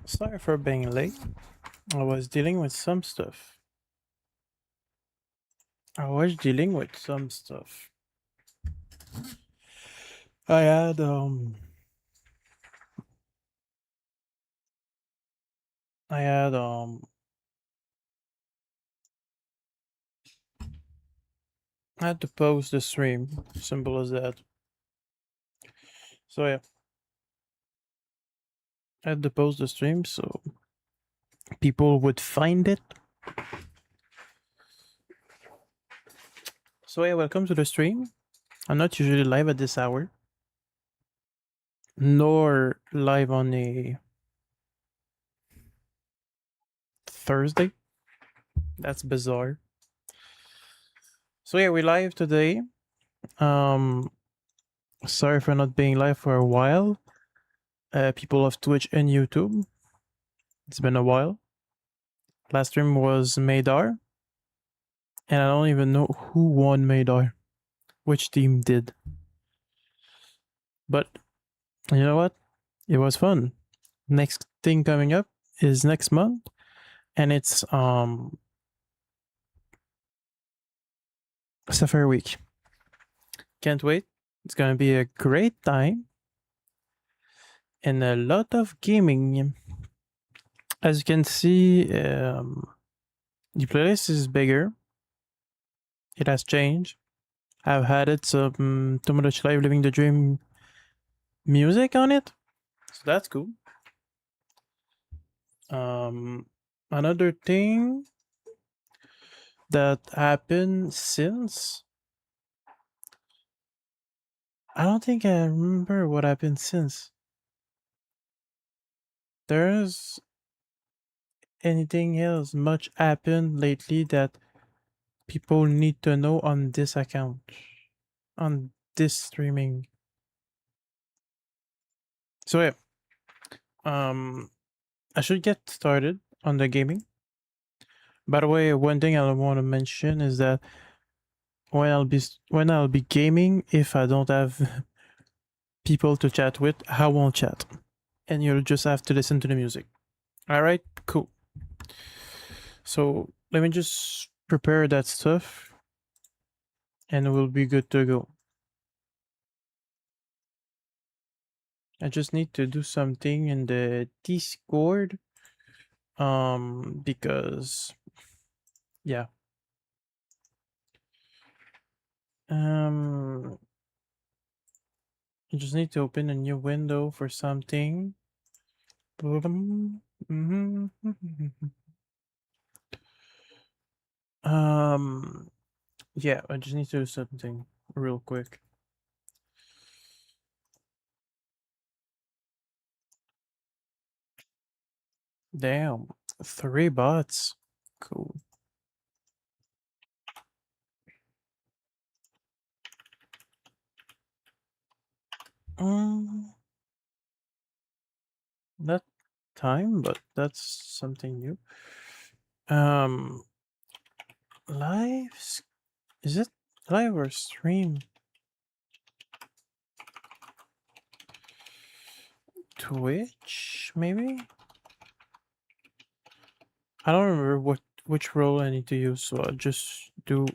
Sorry for being late. I was dealing with some stuff. I was dealing with some stuff. I had I had I had to post the stream. Simple as that. So yeah. I had to post the stream so people would find it. So yeah, welcome to the stream. I'm not usually live at this hour. Nor live on a Thursday. That's bizarre. So yeah, we're live today. Sorry for not being live for a while. People of Twitch and YouTube. It's been a while. Last stream was Madar. And I don't even know who won Madar. Which team did. But you know what? It was fun. Next thing coming up is next month. And it's Safari Week. Can't wait. It's gonna be a great time. And a lot of gaming. As you can see, the playlist is bigger. It has changed. I've had it some Too Much Live Living the Dream music on it. So that's cool. Another thing that happened since, I don't think I remember what happened since. There's anything else much happened lately that people need to know on this account, on this streaming. So yeah, I should get started on the gaming. By the way, one thing I want to mention is that when I'll be gaming, if I don't have people to chat with, I won't chat, and you'll just have to listen to the music. All right, cool. So let me just prepare that stuff, and we'll be good to go. I just need to do something in the Discord, because yeah, I just need to open a new window for something. Yeah, I just need to do something real quick. Damn, 3 bots. Cool. Not time, but that's something new. Live? Is it live or stream? Twitch, maybe? I don't remember which role I need to use, so I'll just do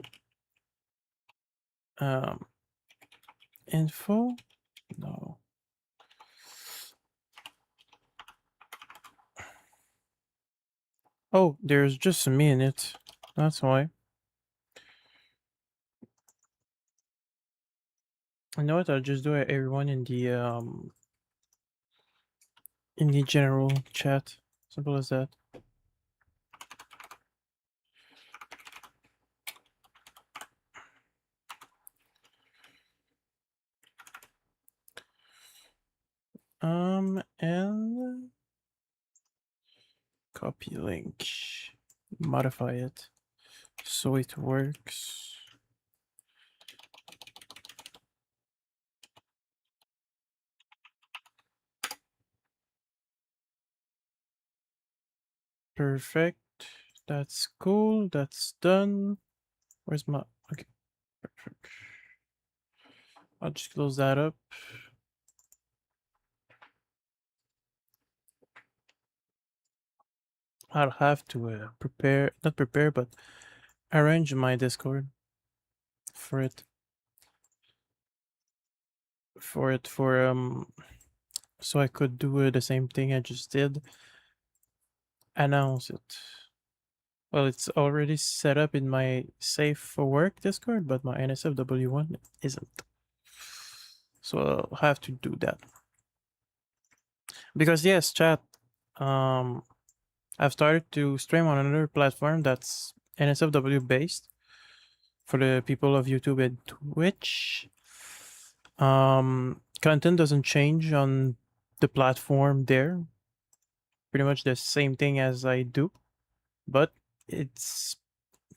info. No. Oh, there's just me in it. That's why. I know what, I'll just do it everyone in the general chat. Simple as that. And copy link, modify it so it works. Perfect. That's cool. That's done. Where's my, okay, perfect. I'll just close that up. I'll have to not prepare, but arrange my Discord for it. So I could do the same thing I just did. Announce it. Well, it's already set up in my Safe for Work Discord, but my NSFW one isn't. So I'll have to do that. Because yes, chat. Um, I've started to stream on another platform that's NSFW based for the people of YouTube and Twitch. Content doesn't change on the platform there. Pretty much the same thing as I do, but it's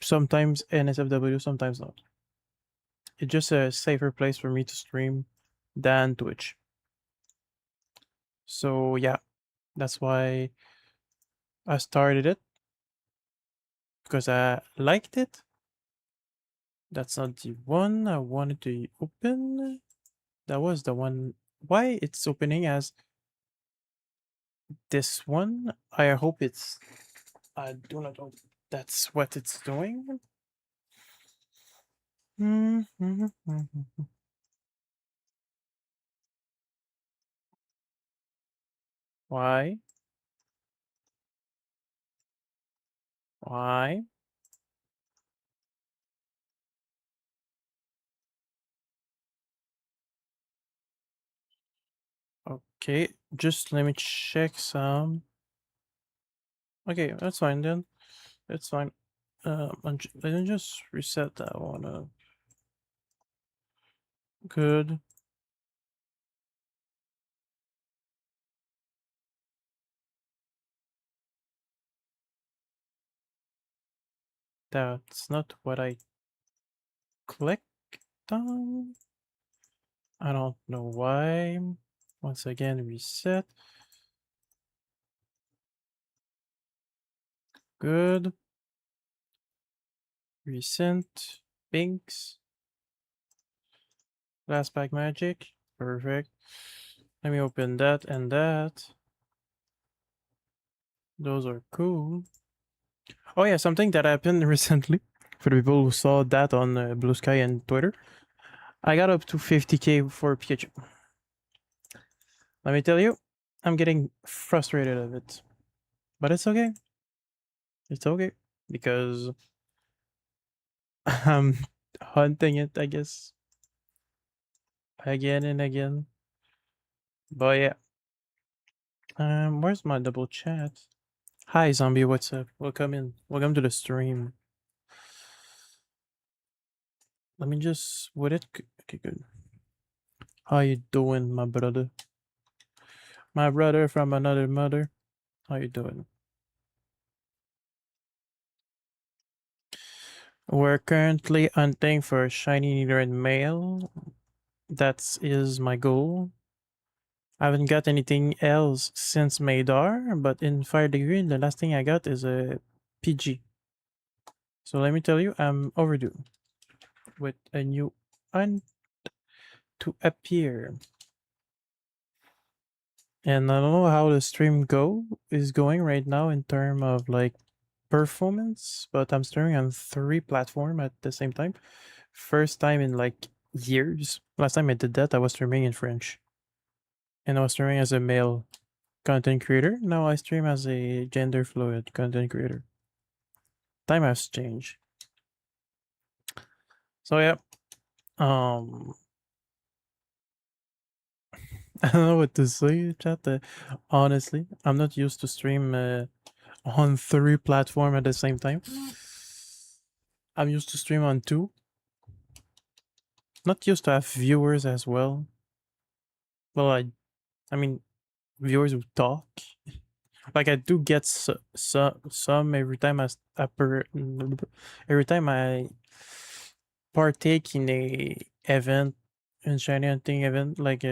sometimes NSFW, sometimes not. It's just a safer place for me to stream than Twitch. So yeah, that's why I started it, because I liked it. That's not the one I wanted to open. That was the one. Why it's opening as this one? I hope it's. I do not know. That's what it's doing. Why? Why? Okay, just let me check some. Okay, that's fine then. It's fine. Let me just reset that one. Good. That's not what I clicked on. I don't know why. Once again, reset. Good. Recent. Pinks. Last pack magic. Perfect. Let me open that and that. Those are cool. Oh yeah, something that happened recently for the people who saw that on Blue Sky and Twitter. I got up to 50k for Pikachu. Let me tell you, I'm getting frustrated of it. But it's okay. It's okay. Because I'm hunting it, I guess. Again and again. But yeah. Where's my double chat? Hi zombie, what's up? Welcome in. Welcome to the stream. Let me just okay, good. How you doing, my brother? My brother from another mother. How you doing? We're currently hunting for a shiny Nidoran male. That is my goal. I haven't got anything else since Madar, but in Fire Degree, the last thing I got is a PG. So let me tell you, I'm overdue with a new hunt to appear. And I don't know how the stream is going right now in terms of like performance, but I'm streaming on 3 platforms at the same time. First time in like years. Last time I did that, I was streaming in French. And I was streaming as a male content creator. Now I stream as a gender fluid content creator. Time has changed. So yeah. Um I don't know what to say, chat. Honestly, I'm not used to stream on 3 platforms at the same time. I'm used to stream on 2. Not used to have viewers as well. Well, I mean, viewers who talk. Like I do get some every time every time I partake in a event, in shiny hunting event, like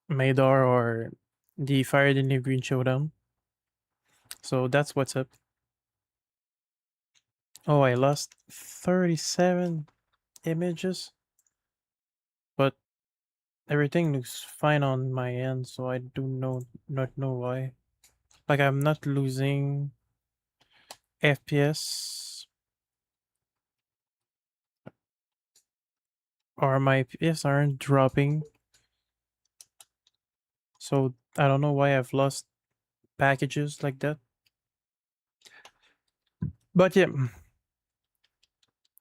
Madar or the Fire in the Green Showdown. So that's what's up. Oh, I lost 37 images, but Everything looks fine on my end, so I do not know why. Like I'm not losing FPS or my FPS aren't dropping. So I don't know why I've lost packages like that. But yeah, I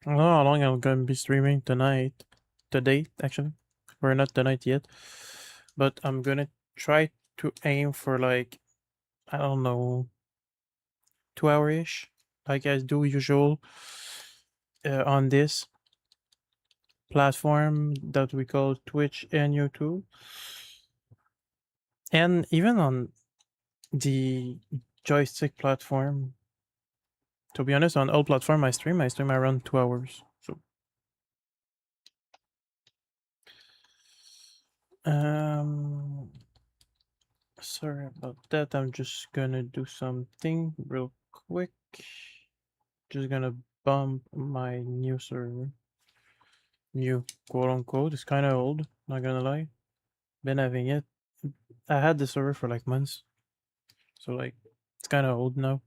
don't know how long I'm gonna be streaming tonight. Today, actually. We're not tonight yet. But I'm gonna try to aim for like, I don't know, 2 hour-ish. Like I do usual on this platform that we call Twitch and YouTube. And even on the joystick platform. To be honest, on all platform I stream around 2 hours. So sorry about that. I'm just gonna do something real quick. Just gonna bump my new server. New quote unquote. It's kinda old, not gonna lie. Been having it. I had the server for like months. So like it's kinda old now.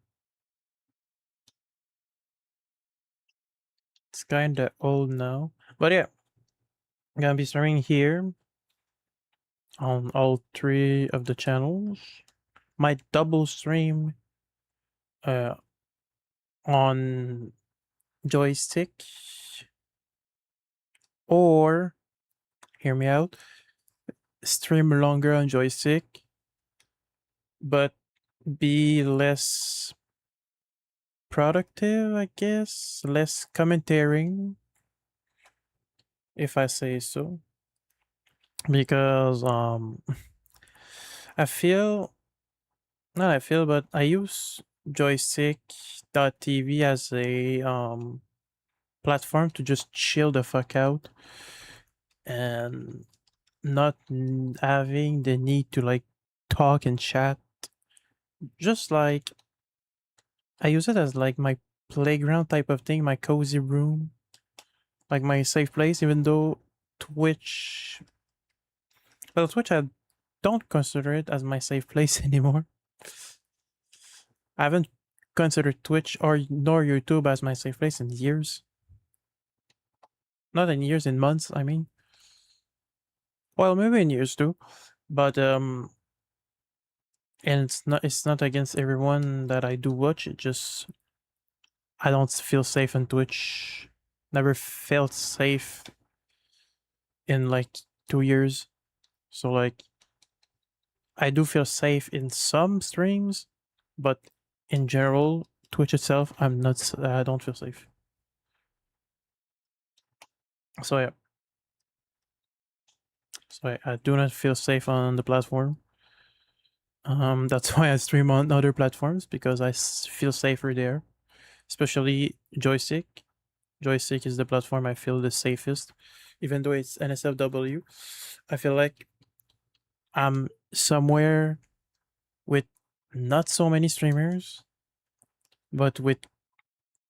It's kinda old now. But yeah. I'm gonna be streaming here on all three of the channels. Might double stream uh on joystick, or hear me out, stream longer on joystick but be less productive, I guess, less commentating, if I say so, because I feel, not I feel, but I use joystick.tv as a platform to just chill the fuck out and not having the need to like talk and chat. Just like I use it as like my playground type of thing, my cozy room, like my safe place. Even though Twitch, well, Twitch, I don't consider it as my safe place anymore. I haven't considered Twitch or nor YouTube as my safe place in years. Not in years, in months. I mean, well, maybe in years too, but and it's not against everyone that I do watch. It just I don't feel safe on Twitch. Never felt safe in like 2 years. So like I do feel safe in some streams, but in general, Twitch itself, I don't feel safe. So yeah. So I do not feel safe on the platform. That's why I stream on other platforms, because I feel safer there, especially joystick. Joystick is the platform I feel the safest, even though it's NSFW. I feel like I'm somewhere with not so many streamers, but with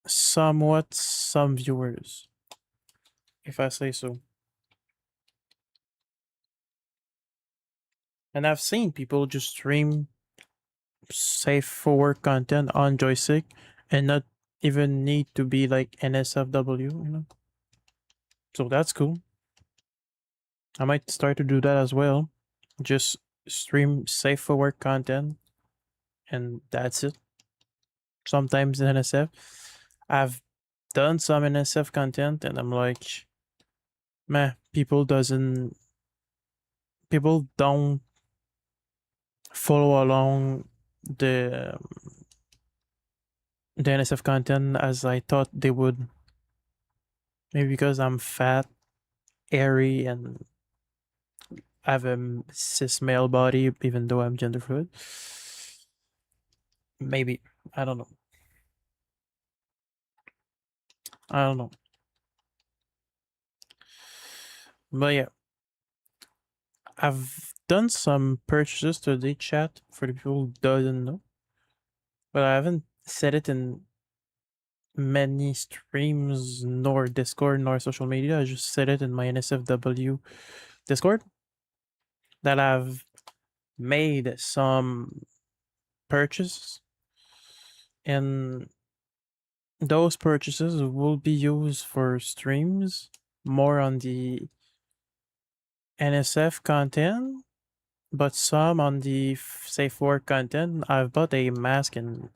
somewhat some viewers, if I say so. And I've seen people just stream safe for work content on joystick and not even need to be like NSFW, you know? So that's cool. I might start to do that as well. Just stream safe for work content and that's it. Sometimes in NSF, I've done some NSF content and I'm like, meh, people don't follow along the the NSF content as I thought they would. Maybe because I'm fat, airy, and I have a cis male body, even though I'm gender fluid. Maybe. I don't know. I don't know. But yeah. I've done some purchases today, chat, for the people who doesn't know. But I haven't said it in many streams, nor Discord, nor social media. I just said it in my NSFW Discord. that I've made some purchases, and those purchases will be used for streams, more on the NSF content, but some on the safe work content. I've bought a mask and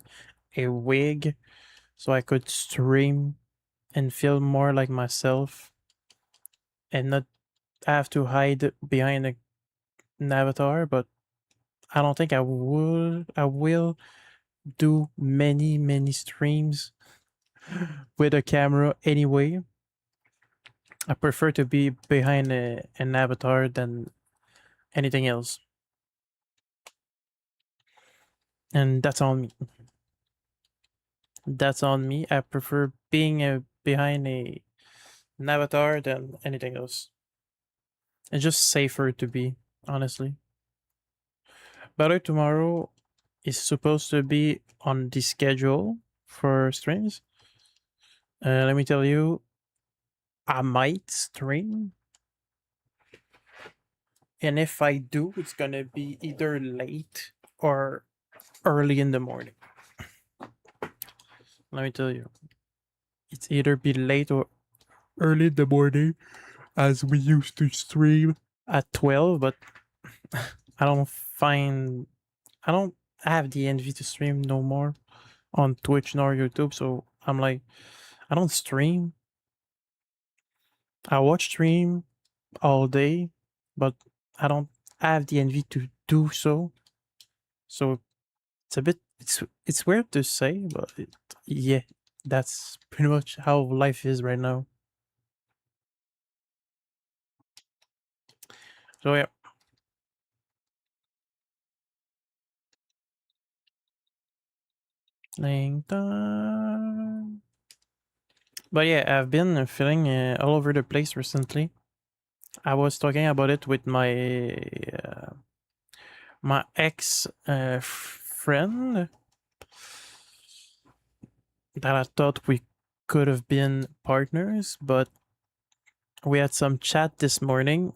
a wig so I could stream and feel more like myself and not have to hide behind an avatar. But I don't think I will do many streams with a camera anyway. I prefer to be behind an avatar than anything else. And that's on me. That's on me. I prefer being behind an avatar than anything else. It's just safer to be, honestly. But tomorrow is supposed to be on the schedule for streams. Let me tell you, I might stream. And if I do, it's gonna be either late or early in the morning. Let me tell you, it's either be late or early in the morning, as we used to stream at 12, but I don't have the envy to stream no more on Twitch nor YouTube, so I'm like, I don't stream. I watch stream all day, but I don't have the envy to do so. So it's a bit it's weird to say, but yeah, that's pretty much how life is right now. So yeah. Playing time. But yeah, I've been feeling all over the place recently. I was talking about it with my ex friend that I thought we could have been partners, but we had some chat this morning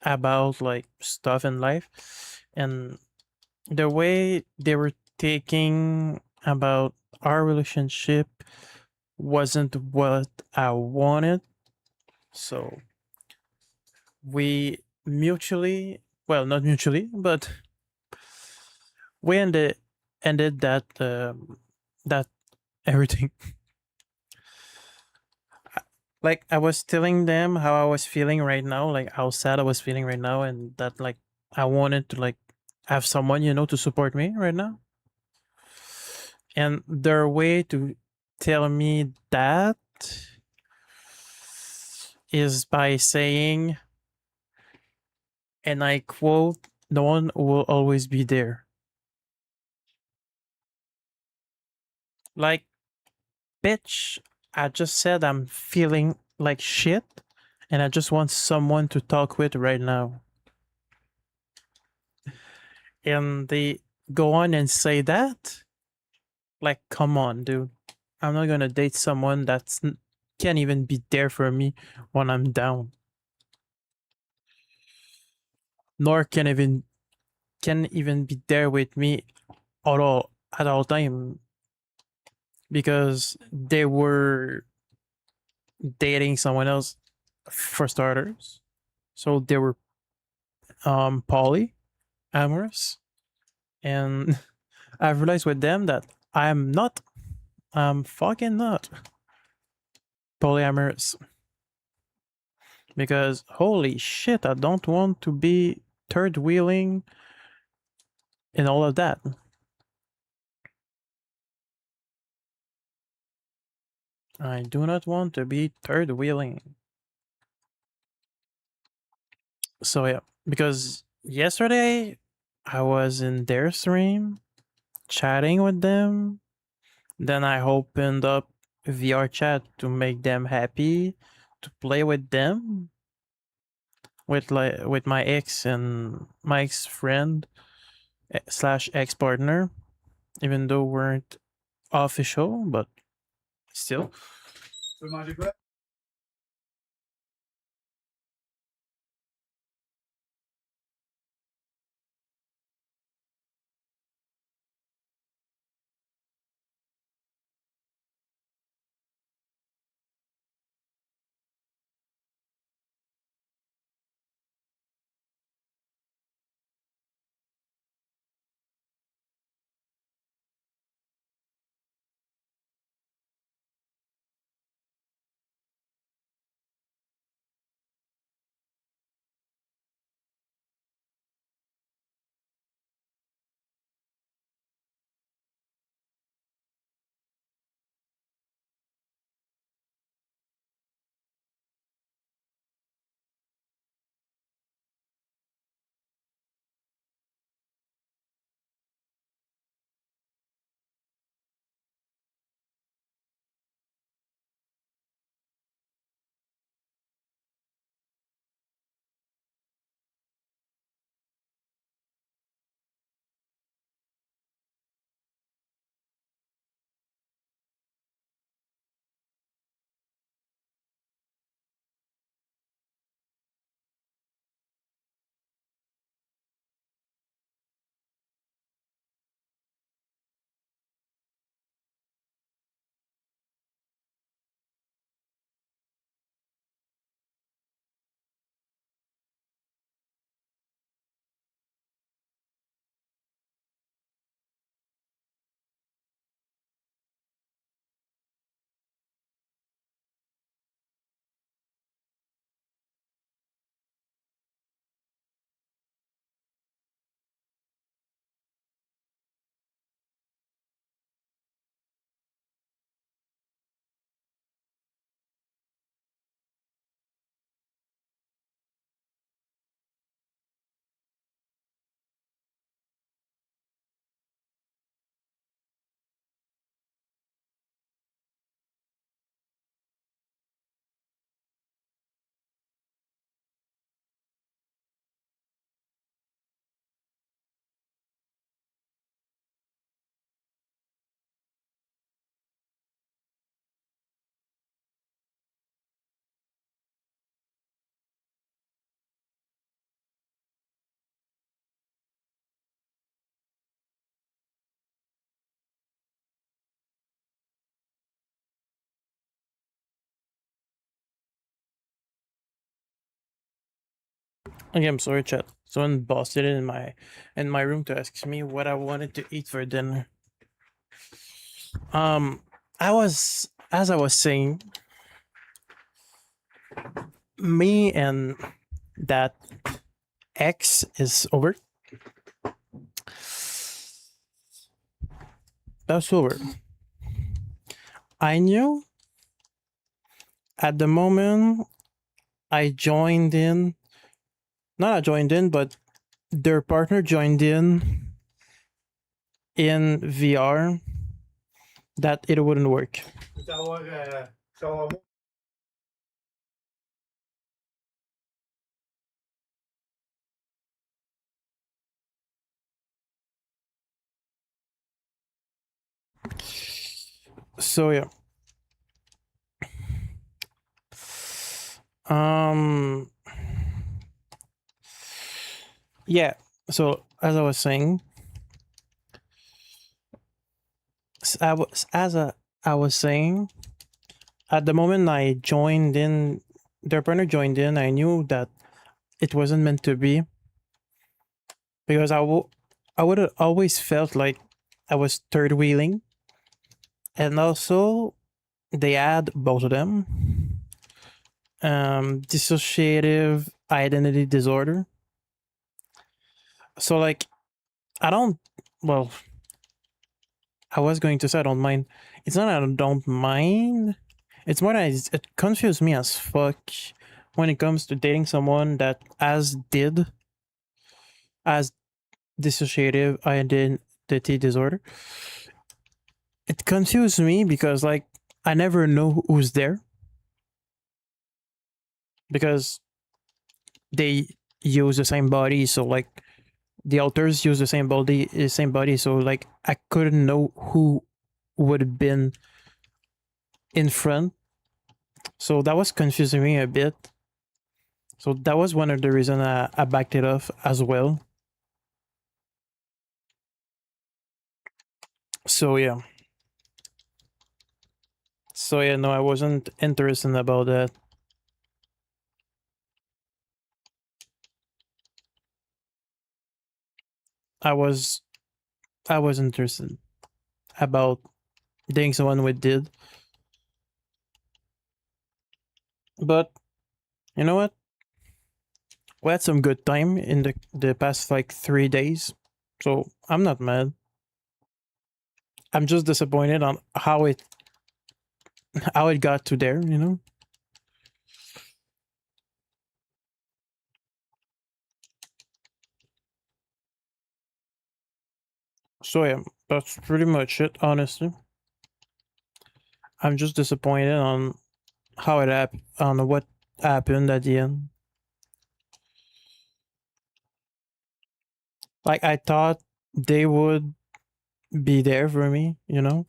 about like stuff in life, and the way they were taking about our relationship wasn't what I wanted. So we mutually, well, not mutually, but we ended that everything. Like I was telling them how I was feeling right now, like how sad I was feeling right now, and that like I wanted to like have someone, to support me right now. And their way to tell me that is by saying, and I quote, "No one will always be there." Like, bitch, I just said I'm feeling like shit, and I just want someone to talk with right now. And they go on and say that? Like, come on, dude. I'm not gonna date someone that's can't even be there for me when I'm down, nor can even be there with me at all time, because they were dating someone else for starters. So they were poly amorous, and I've realized with them that I'm fucking not polyamorous, because holy shit, I don't want to be third wheeling and all of that. I do not want to be third wheeling. So yeah, because yesterday I was in their stream chatting with them. Then I opened up VR chat to make them happy, to play with them, with my ex and my ex friend slash ex partner, even though we weren't official, but still. Okay, I'm sorry, chat. Someone busted in my room to ask me what I wanted to eat for dinner. I was as I was saying, me and that X is over. That's over. I knew at the moment I joined in, not I joined in, but their partner joined in VR that it wouldn't work. So yeah. Um yeah. So as I was saying, I was saying, at the moment I joined in, their partner joined in, I knew that it wasn't meant to be because I would have always felt like I was third wheeling, and also they had both of them dissociative identity disorder. So like I don't, well, I was going to say I don't mind. It's not I don't mind. It's more that it confused me as fuck when it comes to dating someone that as dissociative identity disorder. It confused me because like I never know who's there because they use the same body. So like the authors use the same body. So like I couldn't know who would have been in front. So that was confusing me a bit. So that was one of the reasons I backed it off as well. So yeah. So yeah, no, I wasn't interested about that. I was I was interested about dating someone we did. But you know what? We had some good time in the past like 3 days. So I'm not mad. I'm just disappointed on how it got to there, you know? So yeah, that's pretty much it, honestly. I'm just disappointed on on what happened at the end. Like I thought they would be there for me, you know?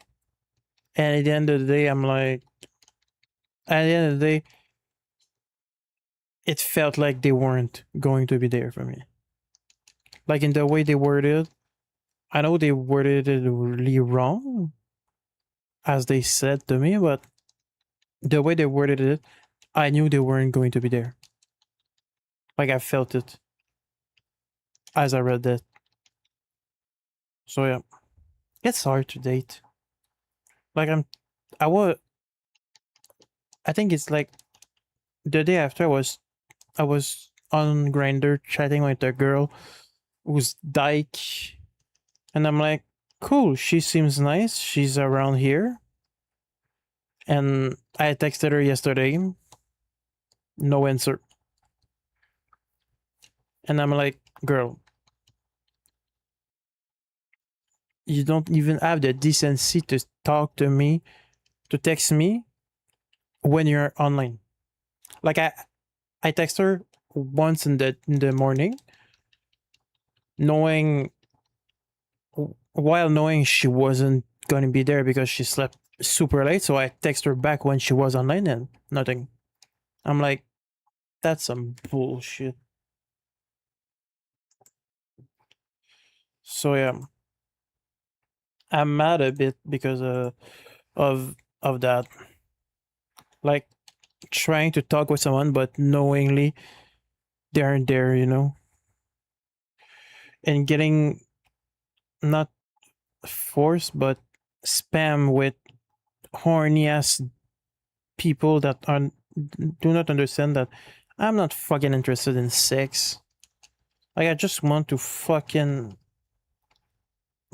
And at the end of the day, I'm like, at the end of the day, it felt like they weren't going to be there for me. Like in the way they worded, I know they worded it really wrong, as they said to me, but the way they worded it, I knew they weren't going to be there. Like I felt it as I read that. So yeah, it's hard to date. Like I was, I think it's like the day after I was on Grinder chatting with a girl who's dyke, and I'm like, cool, she seems nice. She's around here, and I texted her yesterday, no answer, and I'm like, girl, you don't even have the decency to talk to me, to text me when you're online. Like I text her once in the morning, knowing while knowing she wasn't gonna be there because she slept super late. So I text her back when she was online and nothing. I'm like, that's some bullshit. So yeah, I'm mad a bit because of that. Like trying to talk with someone, but knowingly there and there, you know, and getting not forced but spam with horny ass people that are do not understand that I'm not fucking interested in sex. Like I just want to fucking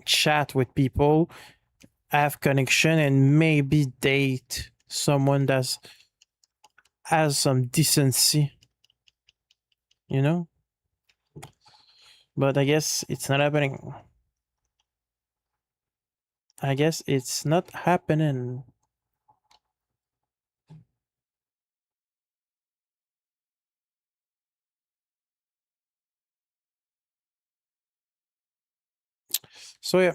chat with people, have connection, and maybe date someone that's has some decency, you know? But I guess it's not happening. I guess it's not happening. So yeah.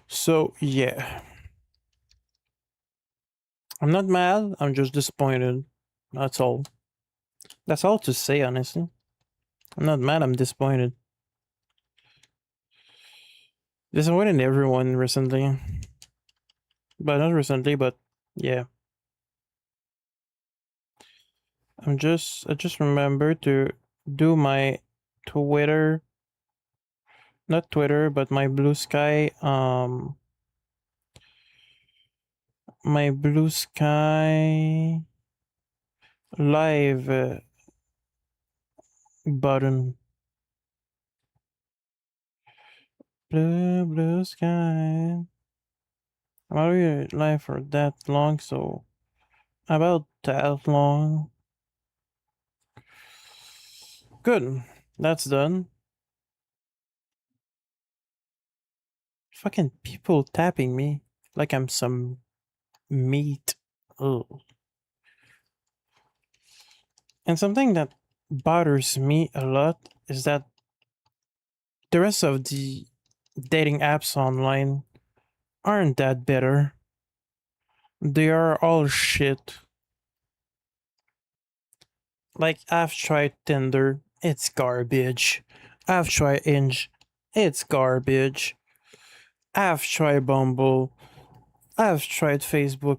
So yeah. I'm not mad, I'm just disappointed. That's all. That's all to say, honestly. I'm not mad, I'm disappointed. Disappointed in everyone recently. But not recently, but yeah. I just remember to do my Twitter, not Twitter, but my Blue Sky, my Blue Sky live button. Blue sky. I'm already live for that long, so about that long. Good. That's done. Fucking people tapping me like I'm some meat. Ugh. And something that bothers me a lot is that the rest of the dating apps online aren't that better. They are all shit. Like, I've tried Tinder, it's garbage. I've tried Inge, it's garbage. I've tried Bumble, I've tried Facebook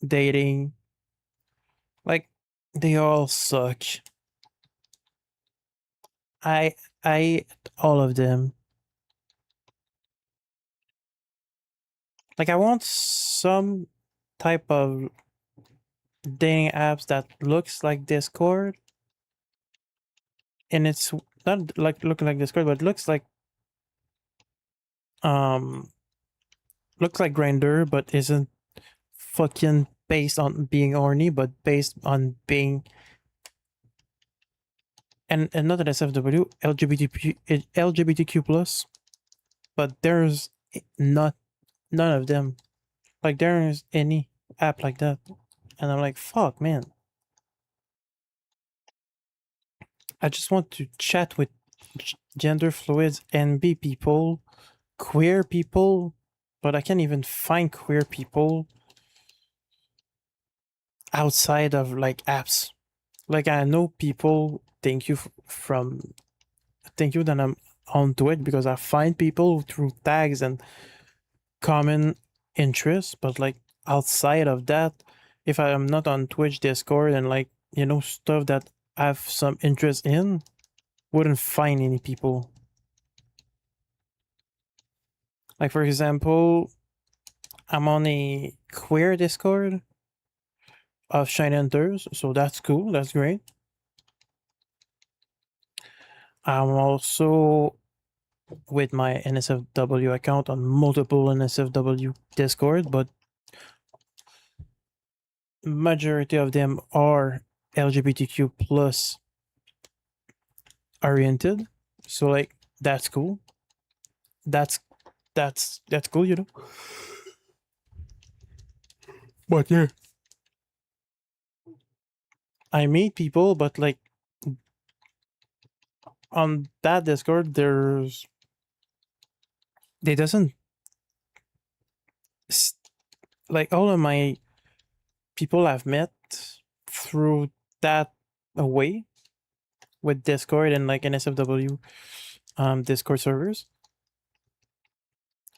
dating. Like, they all suck. I I all of them. Like I want some type of dating apps that looks like Discord, and it's not like looking like Discord, but um looks like Grindr, but isn't fucking based on being horny, but based on being and not an SFW LGBTQ plus, but there's not none of them. Like there is any app like that, and I'm like, fuck, man. I just want to chat with gender fluids and be people, queer people, but I can't even find queer people outside of like apps. Like I know people. Thank you from thank you that I'm onto it because I find people through tags and common interests. But like outside of that, if I am not on Twitch, Discord, and like you know stuff that I have some interest in, wouldn't find any people. Like for example, I'm on a queer Discord of Shine Hunters, so that's cool. That's great. I'm also with my NSFW account on multiple NSFW Discord, but majority of them are LGBTQ plus oriented. So like that's cool. That's that's cool, you know. But yeah, I meet people, but like on that Discord, there's they doesn't like all of my people I've met through that way with Discord and like NSFW Discord servers,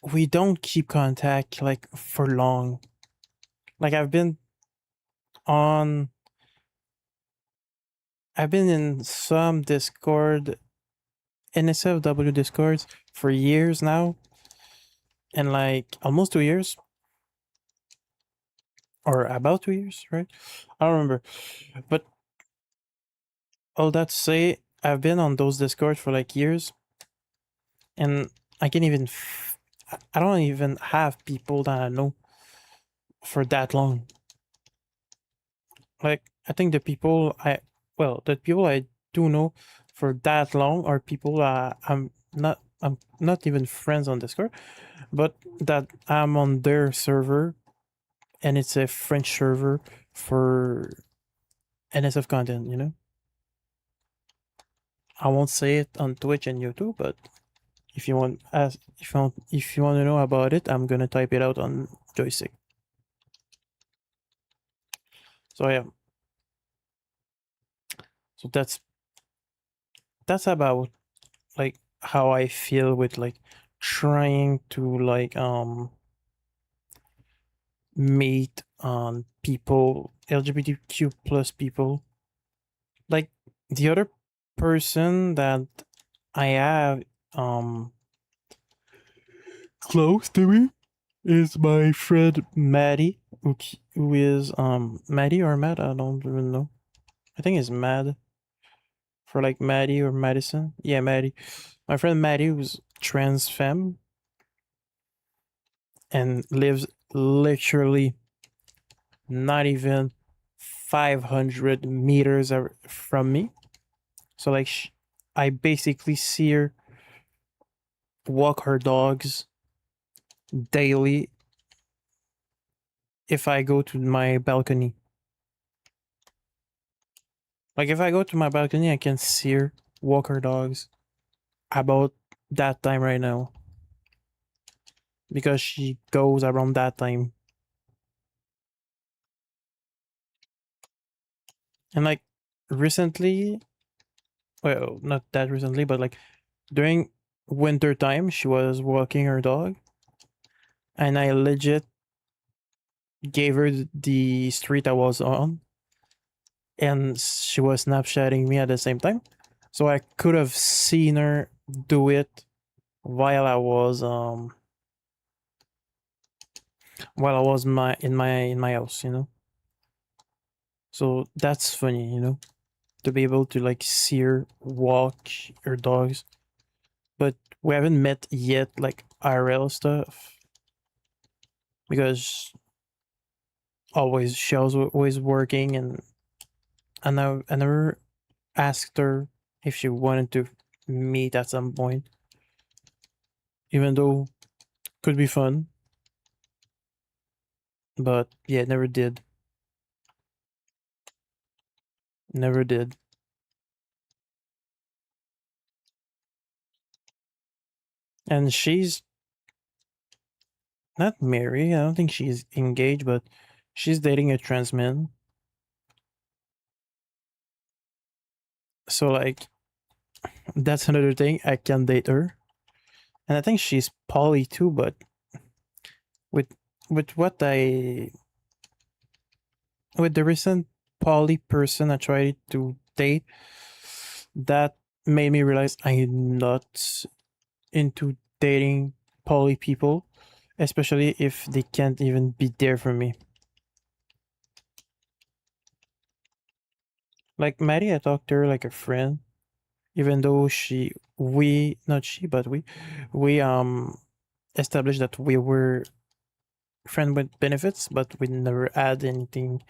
we don't keep contact like for long. Like on I've been in some Discord NSFW Discords for years now, and like almost 2 years or about 2 years, right? I don't remember. But all that to say, I've been on those Discords for like years, and I can't even. I don't even have people that I know for that long. Like I think the people I do know for that long are people I'm not even friends on Discord, but that I'm on their server, and it's a French server for NSF content, you know? I won't say it on Twitch and YouTube, but if you want to know about it, I'm gonna type it out on joystick. So yeah. So that's about like how I feel with like trying to like meet people, LGBTQ plus people. Like the other person that I have close to me is my friend Maddie, who is Maddie or Matt, I don't even know. I think it's Mad for like Maddie or Madison. Yeah, Maddie. My friend Maddie, who's trans femme and lives literally not even 500 meters from me. So like I basically see her walk her dogs daily if I go to my balcony. Like if I go to my balcony, I can see her walk her dogs about that time right now because she goes around that time. And like recently, well, not that recently, but like during winter time, she was walking her dog, and I legit gave her the street I was on, and she was Snapchatting me at the same time. So I could have seen her do it while I was in my house, you know. So that's funny, you know, to be able to like see her walk her dogs. But we haven't met yet, like IRL stuff, because always she was always working, and I never asked her if she wanted to meet at some point, even though could be fun. But yeah, never did. Never did. And she's not married. I don't think she's engaged, but she's dating a trans man. So like that's another thing. I can date her. And I think she's poly too, but with with what I with the recent poly person I tried to date, that made me realize I'm not into dating poly people, especially if they can't even be there for me. Like Maddie, I talked to her like a friend, even though we not she but we established that we were friend with benefits, but we never had anything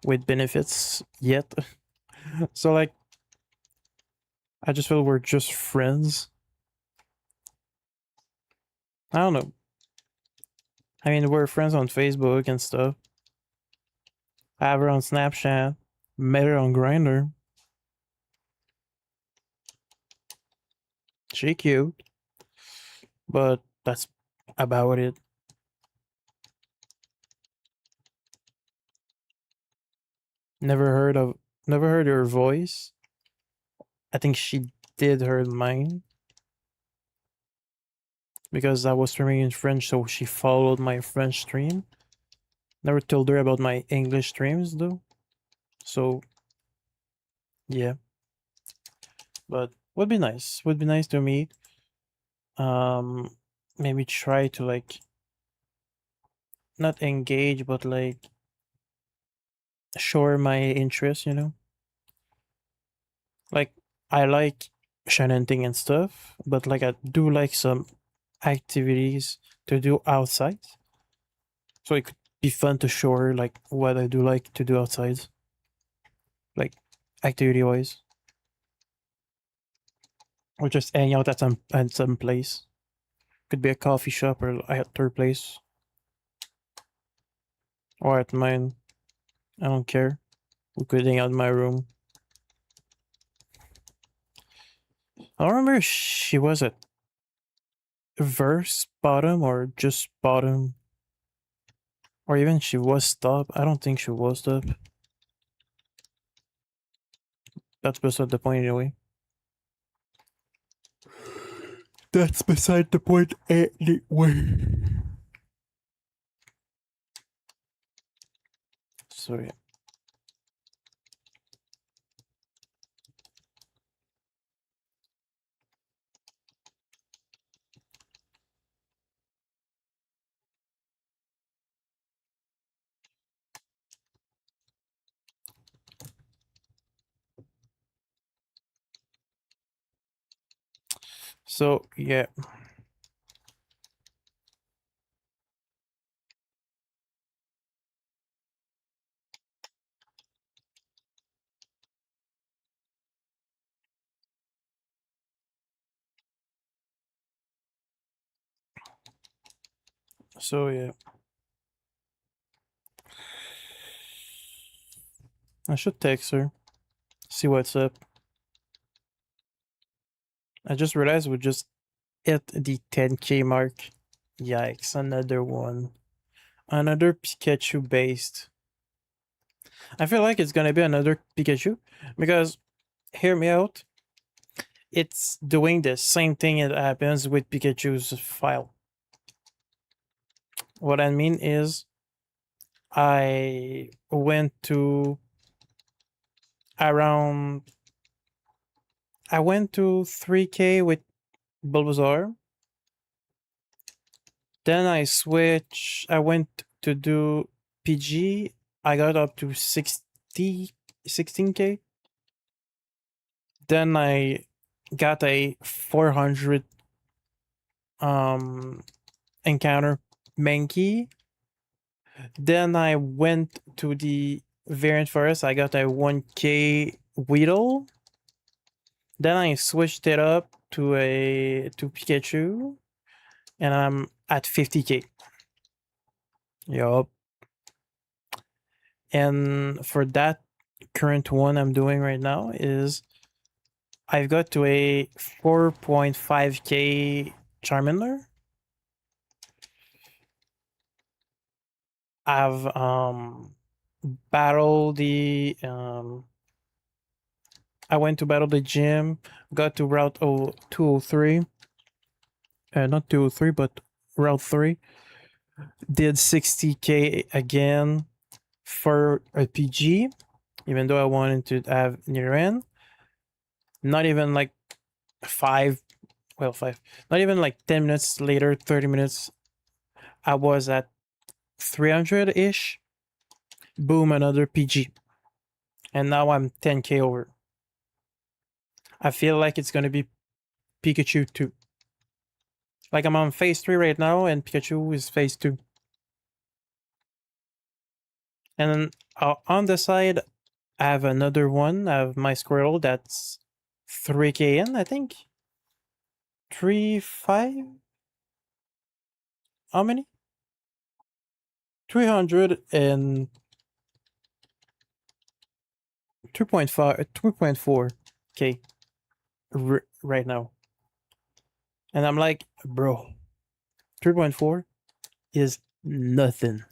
with benefits yet. So like I just feel we're just friends. I don't know. I mean, we're friends on Facebook and stuff. I have her on Snapchat. Met her on Grinder. She cute, but that's about it. Never heard of, never heard her voice. I think she did her mine because I was streaming in French, so she followed my French stream. Never told her about my English streams though. So yeah. But would be nice. Would be nice to meet. Maybe try to like not engage but like show my interest, you know? Like I like hunting and stuff, but like I do like some activities to do outside. So it could be fun to show her like what I do like to do outside. Like activity wise. Or just hang out at some place. Could be a coffee shop or at her place. Or at mine. I don't care. We could hang out in my room. I don't remember if she was at verse bottom or just bottom. Or even she was top. I don't think she was top. That's beside the point anyway. That's beside the point anyway. So yeah. So yeah. So yeah. I should text her. See what's up. I just realized we just hit the 10k mark. Yikes, another one. Another Pikachu based. I feel like it's gonna be another Pikachu because, hear me out, it's doing the same thing that happens with Pikachu's file. What I mean is, I went to around. I went to 3k with Bulbasaur. Then I switched. I went to do PG. I got up to 16k. Then I got a 400 encounter Mankey. Then I went to the variant forest. I got a 1k Weedle. Then I switched it up to Pikachu, and I'm at 50k. Yup. And for that current one I'm doing right now is I've got to a 4.5k Charmander. I've battled the I went to battle the gym, got to route 203. Not 203, but route 3. Did 60k again for a PG, even though I wanted to have Nidoran. Not even like 5, not even like 10 minutes later, 30 minutes, I was at 300-ish. Boom, another PG. And now I'm 10k over. I feel like it's gonna be Pikachu 2. Like I'm on phase 3 right now, and Pikachu is phase 2. And then on the side, I have another one. I have my Squirtle that's 3k in, I think. 3.5? How many? 300 and 2.5, 2.4k right now. And I'm like, bro, 3.4 is nothing.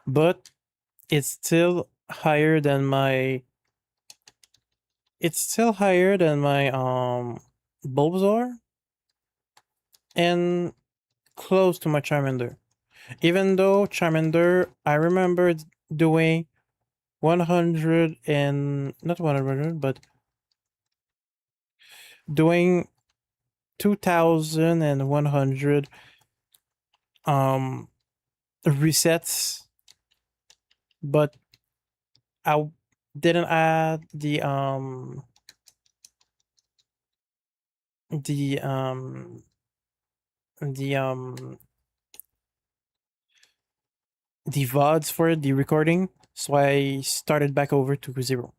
But it's still higher than my it's still higher than my Bulbasaur and close to my Charmander. Even though Charmander, I remember doing 100 and not 100, but doing 2,100 resets, but I didn't add the um the um the VODs for it, the recording, so I started back over to 0.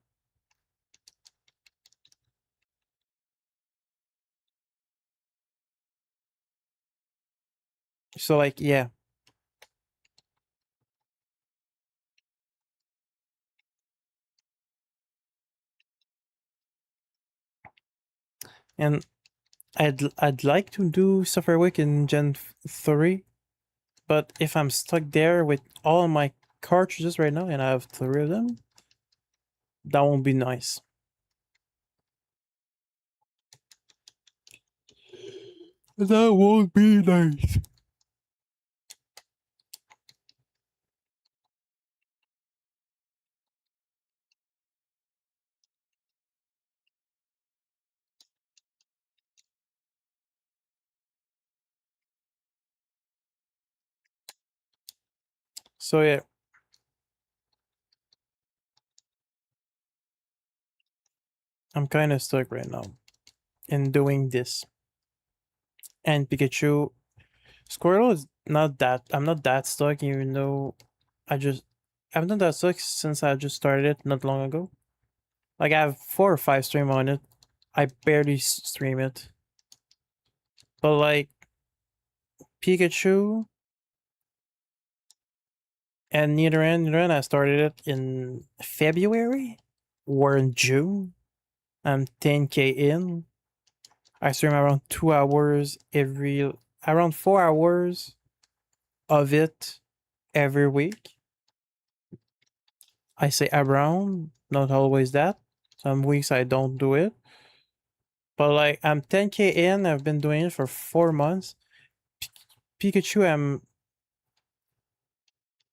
So like yeah, and I'd like to do Suffer Week in Gen 3, but if I'm stuck there with all my cartridges right now and I have 3 of them, that won't be nice. That won't be nice. So yeah, I'm kind of stuck right now in doing this. And Pikachu, Squirtle is not that. I'm not that stuck, even though I just I've done that stuck since I just started it not long ago. Like I have 4 or 5 stream on it. I barely stream it, but like Pikachu and Nidoran, I started it in February or in June. I'm 10k in. I stream around 2 hours around 4 hours of it every week. I say around, not always that. Some weeks I don't do it. But like I'm 10k in, I've been doing it for 4 months. Pikachu, I'm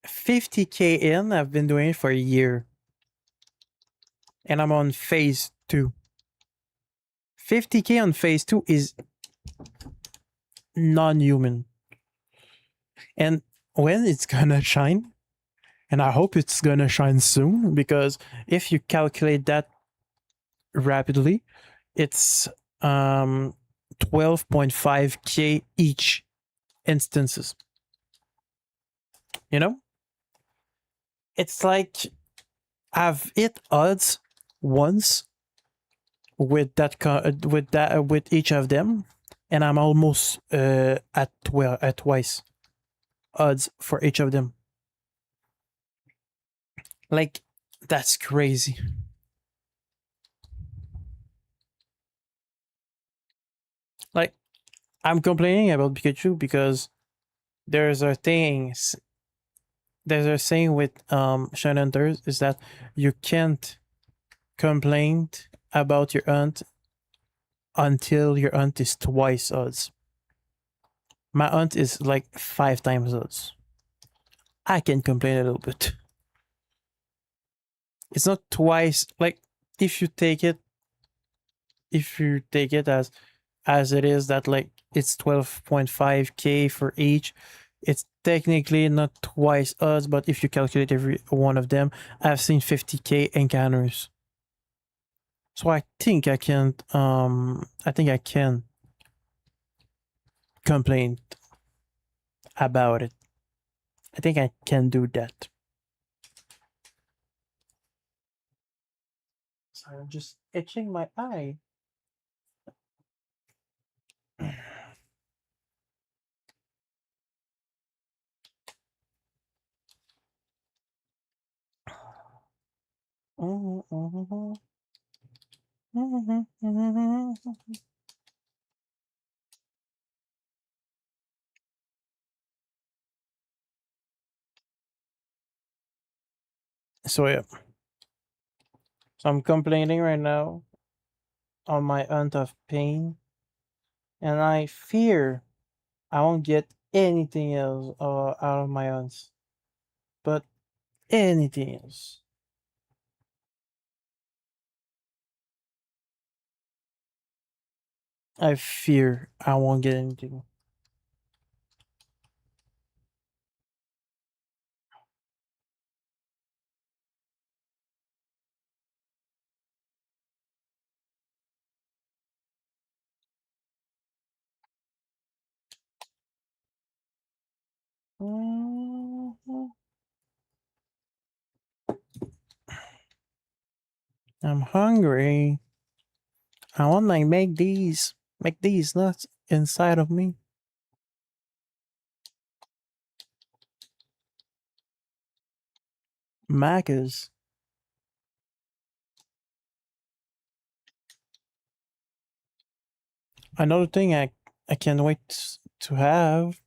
50k in, I've been doing it for a year. And I'm on phase 2. 50k on phase 2 is non-human. And when it's gonna shine, and I hope it's gonna shine soon, because if you calculate that rapidly, it's 12.5k each instances. You know, it's like I've hit odds once with each of them, and I'm almost at twice odds for each of them. Like that's crazy. Like I'm complaining about Pikachu because there's a thing there's a saying with Shine Hunters is that you can't complain about your hunt until your hunt is twice odds. My hunt is like 5 times odds. I can complain a little bit. It's not twice. Like if you take it, as it is, that like it's 12.5k for each, it's technically not twice odds, but if you calculate every one of them, I've seen 50k encounters. So I think I can complain about it. I think I can do that. So I'm just itching my eye. So yeah. So I'm complaining right now on my hunt of pain, and I fear I won't get anything else out of my hunts. But anything else. I fear I won't get anything. Mhm. I'm hungry. I want to make these nuts inside of me. Macas. Another thing I can't wait to have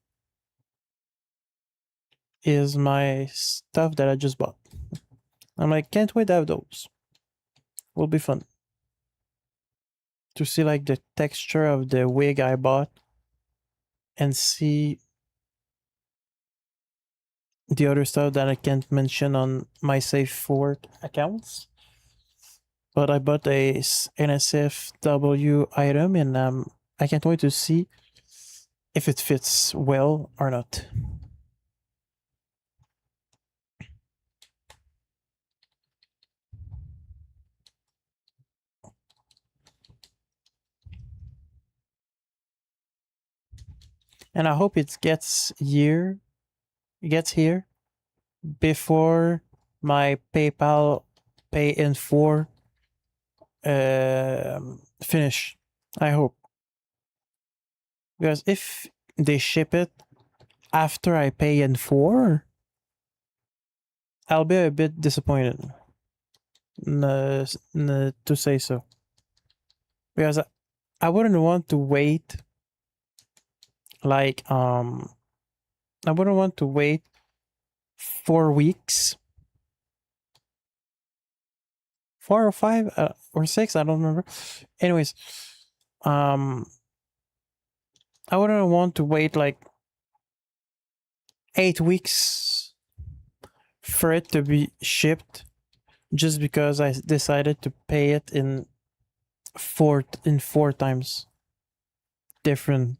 is my stuff that I just bought. I'm like, can't wait to have those. Will be fun to see like the texture of the wig I bought and see the other stuff that I can't mention on my Safe Fort accounts. But I bought a NSFW item and I can't wait to see if it fits well or not. And I hope it gets here before my PayPal pay in 4 finish. I hope. Because if they ship it after I pay in 4, I'll be a bit disappointed. To say so. Because I wouldn't want to wait like I wouldn't want to wait 4 weeks, 4 or 5 or 6, I don't remember. Anyways, um I wouldn't want to wait like 8 weeks for it to be shipped just because I decided to pay it in 4 times different.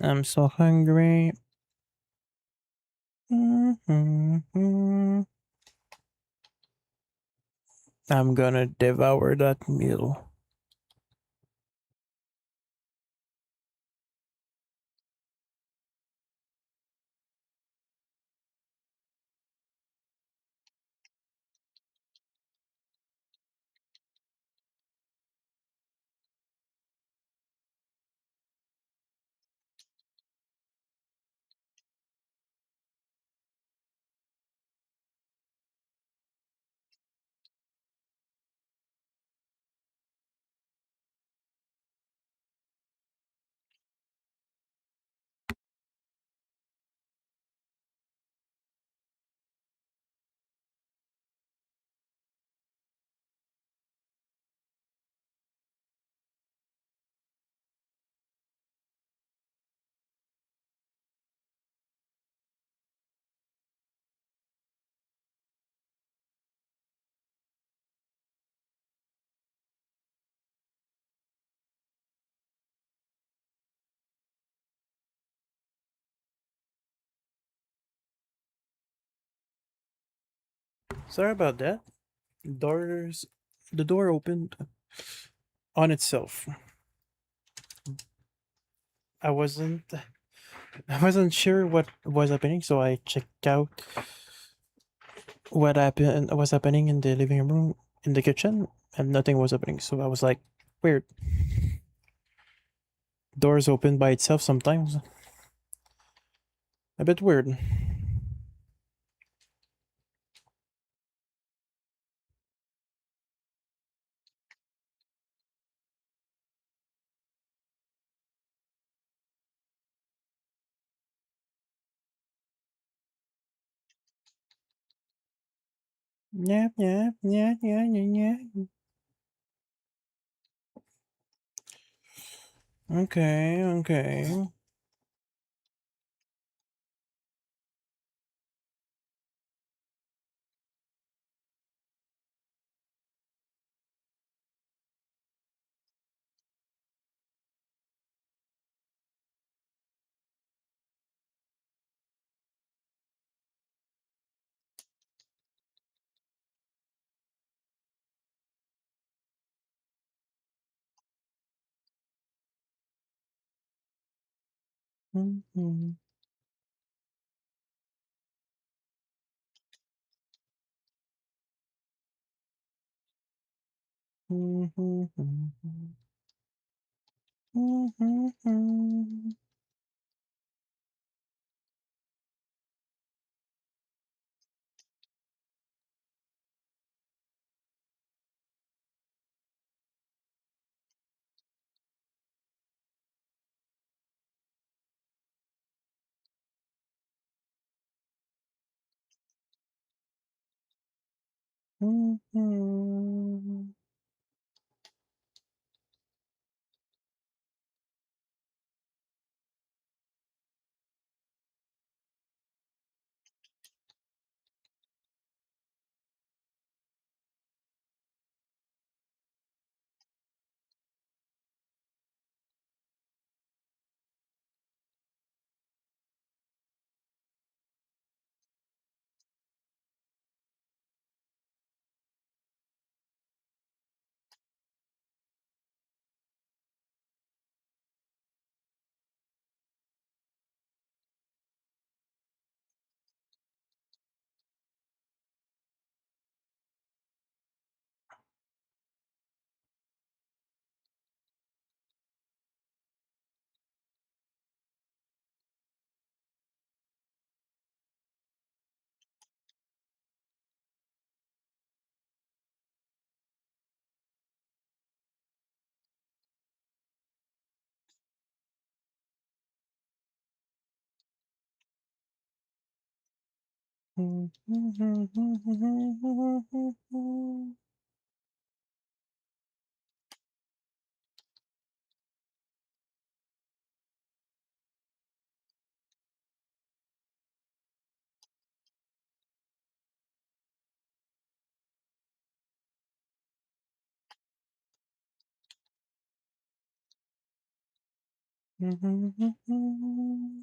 I'm so hungry. I'm gonna devour that meal. Sorry about that. Doors, the door opened on itself. I wasn't I wasn't sure what was happening, so I checked out what happened was happening in the living room, in the kitchen, and nothing was happening. So I was like, Weird. Doors open by itself sometimes. A bit weird. Yeah, yeah, yeah, yeah, yeah, yeah. Okay, okay. Mm-hmm. Mm-hmm. Mm-hmm. Mm-hmm.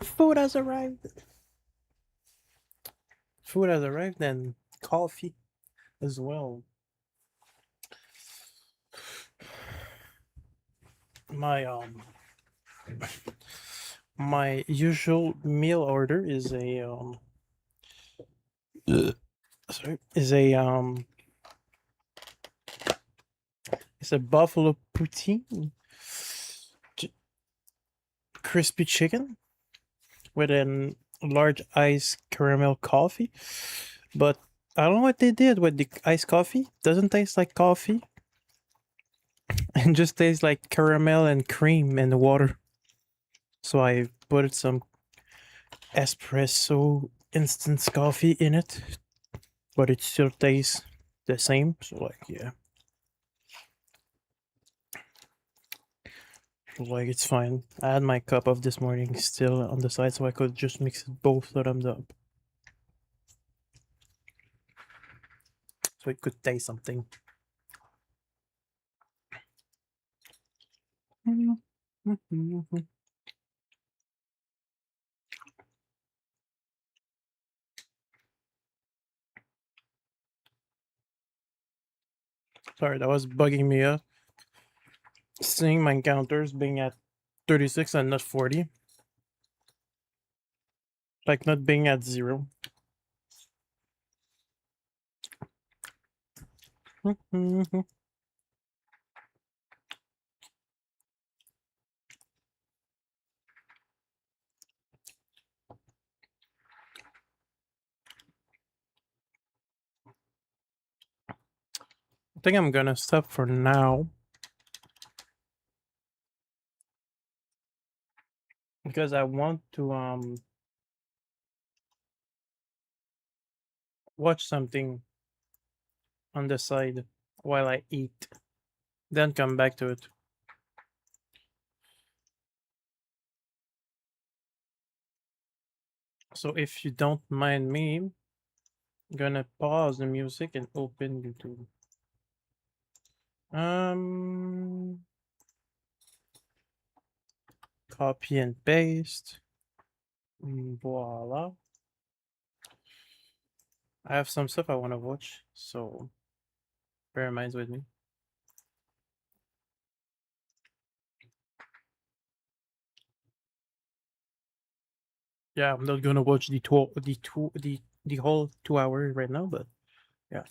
Food has arrived. Food has arrived and coffee as well. My my usual meal order is a sorry, is a buffalo poutine, crispy chicken with a large iced caramel coffee. But I don't know what they did with the iced coffee. Doesn't taste like coffee. And just tastes like caramel and cream and water. So I put some espresso instant coffee in it, but it still tastes the same. So like yeah, like it's fine. I had my cup of this morning still on the side, so I could just mix both of them up, so it could taste something. Sorry, that was bugging me up. Seeing my counters being at 36 and not 40. Like not being at 0. I think I'm gonna stop for now. Because I want to watch something on the side while I eat. Then come back to it. So if you don't mind me, I'm gonna pause the music and open YouTube. Copy and paste. Voila. I have some stuff I want to watch, so bear minds with me. Yeah, I'm not gonna watch the whole 2 hour right now, but yeah.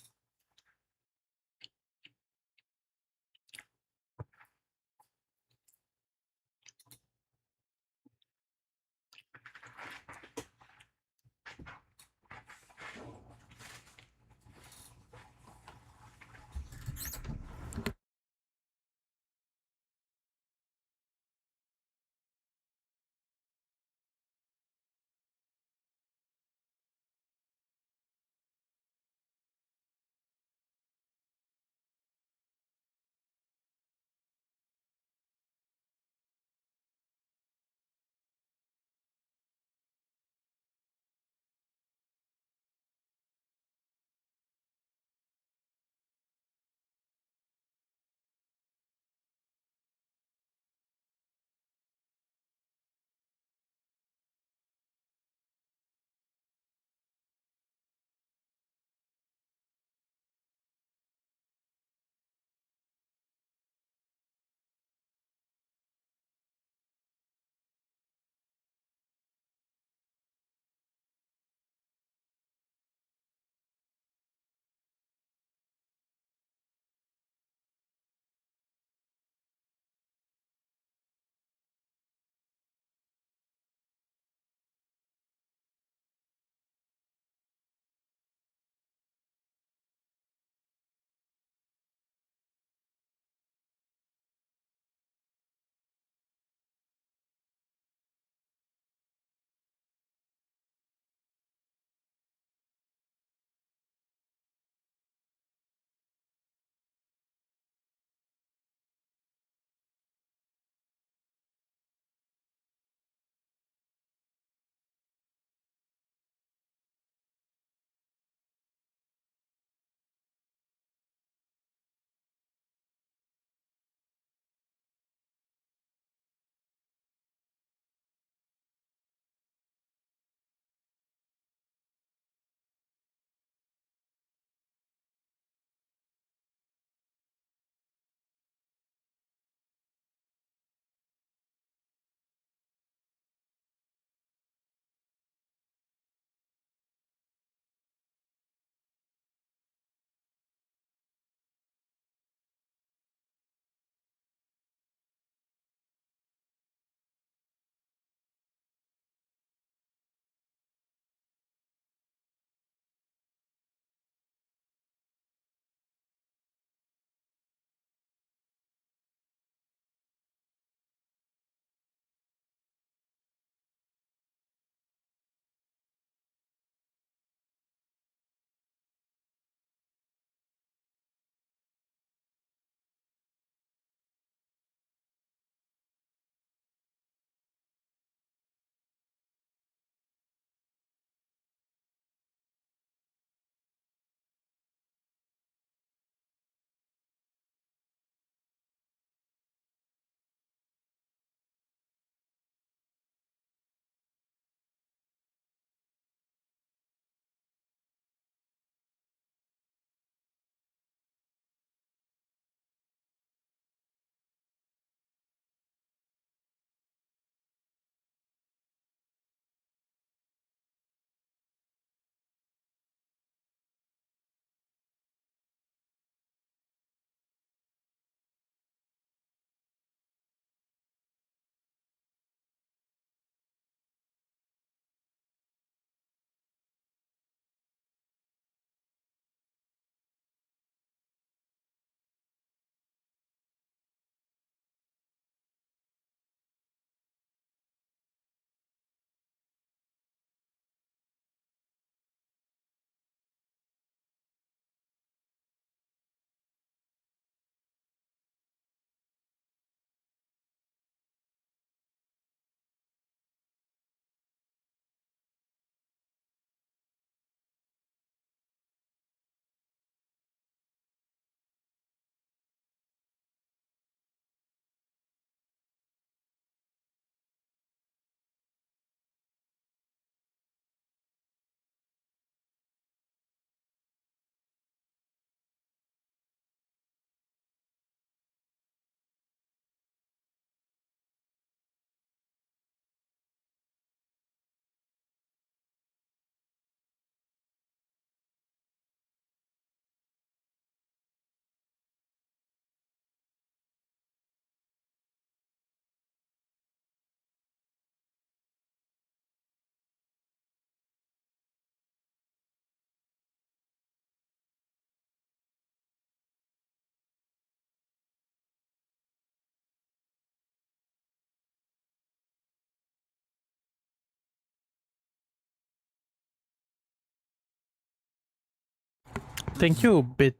Thank you, big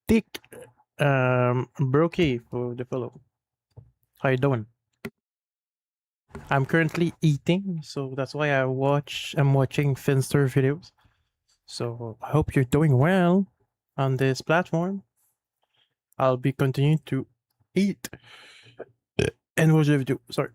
dick, Brokey for the follow. How you doing? I'm currently eating, so that's why I'm watching Finster videos. So I hope you're doing well on this platform. I'll be continuing to eat and watch the video. Sorry.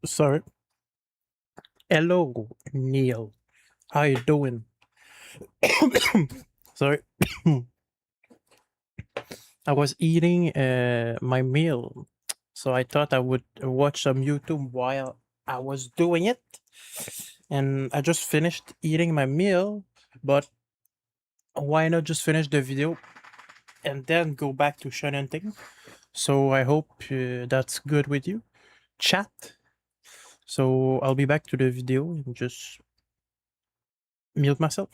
Sorry. Hello, Neil. How you doing? Sorry. I was eating my meal, so I thought I would watch some YouTube while I was doing it. And I just finished eating my meal, but why not just finish the video and then go back to shiny hunting. So I hope that's good with you, chat. So I'll be back to the video and just mute myself.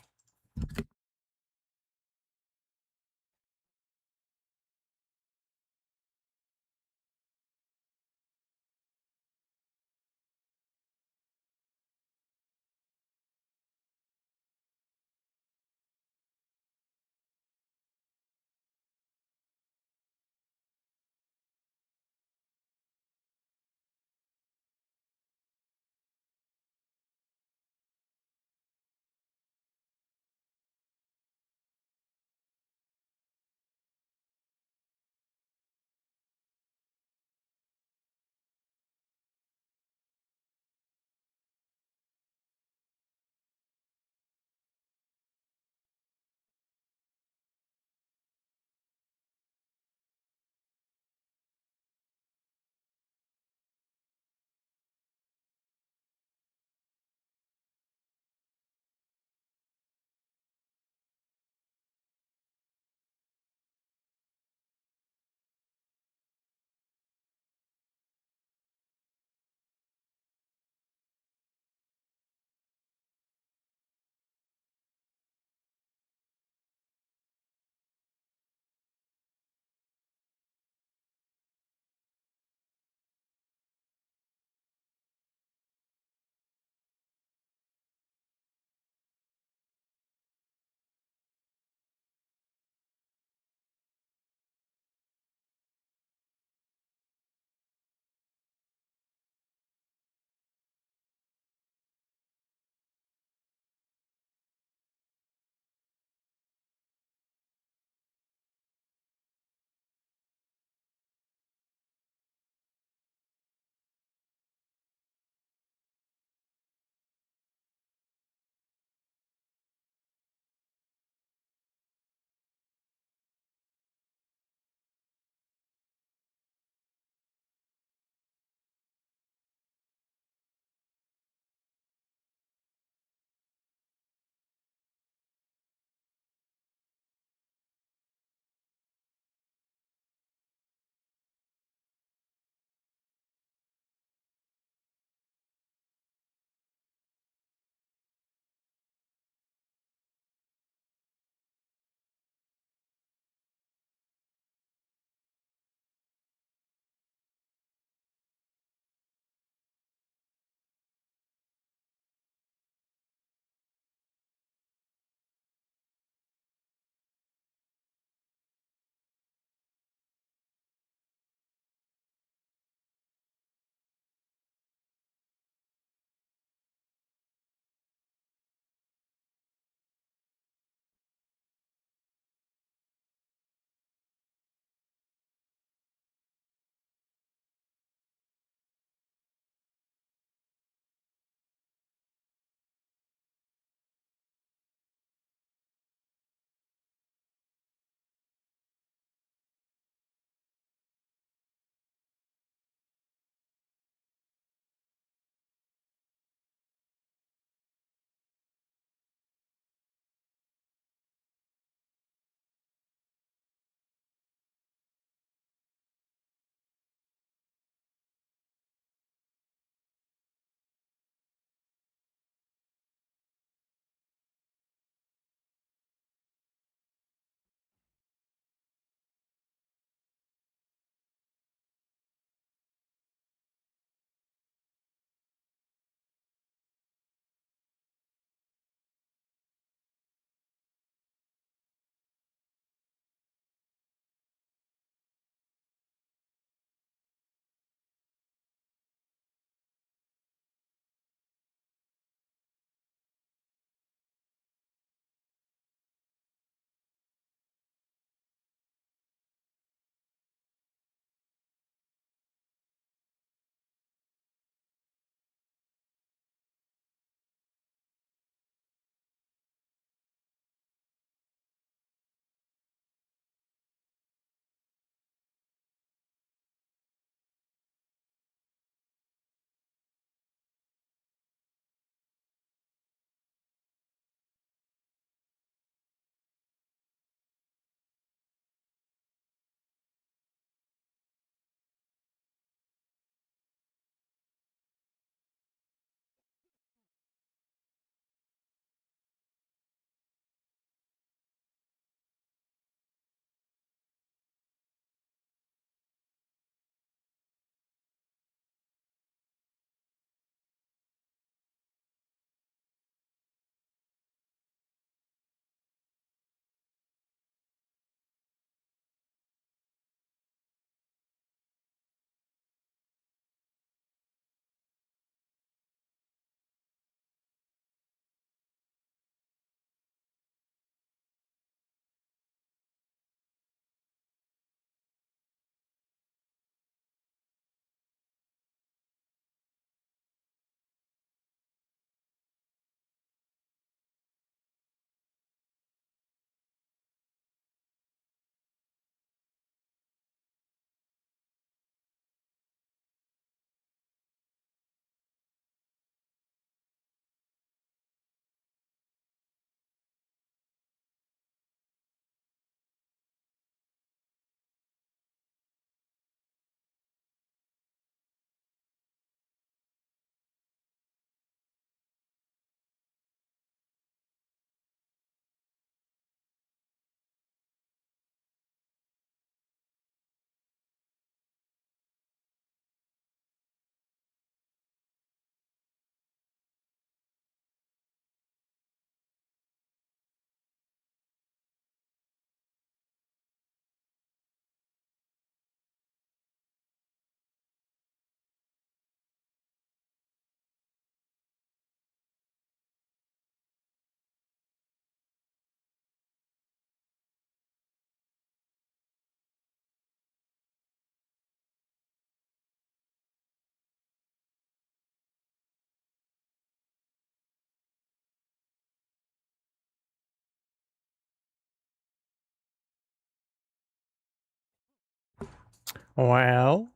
Well,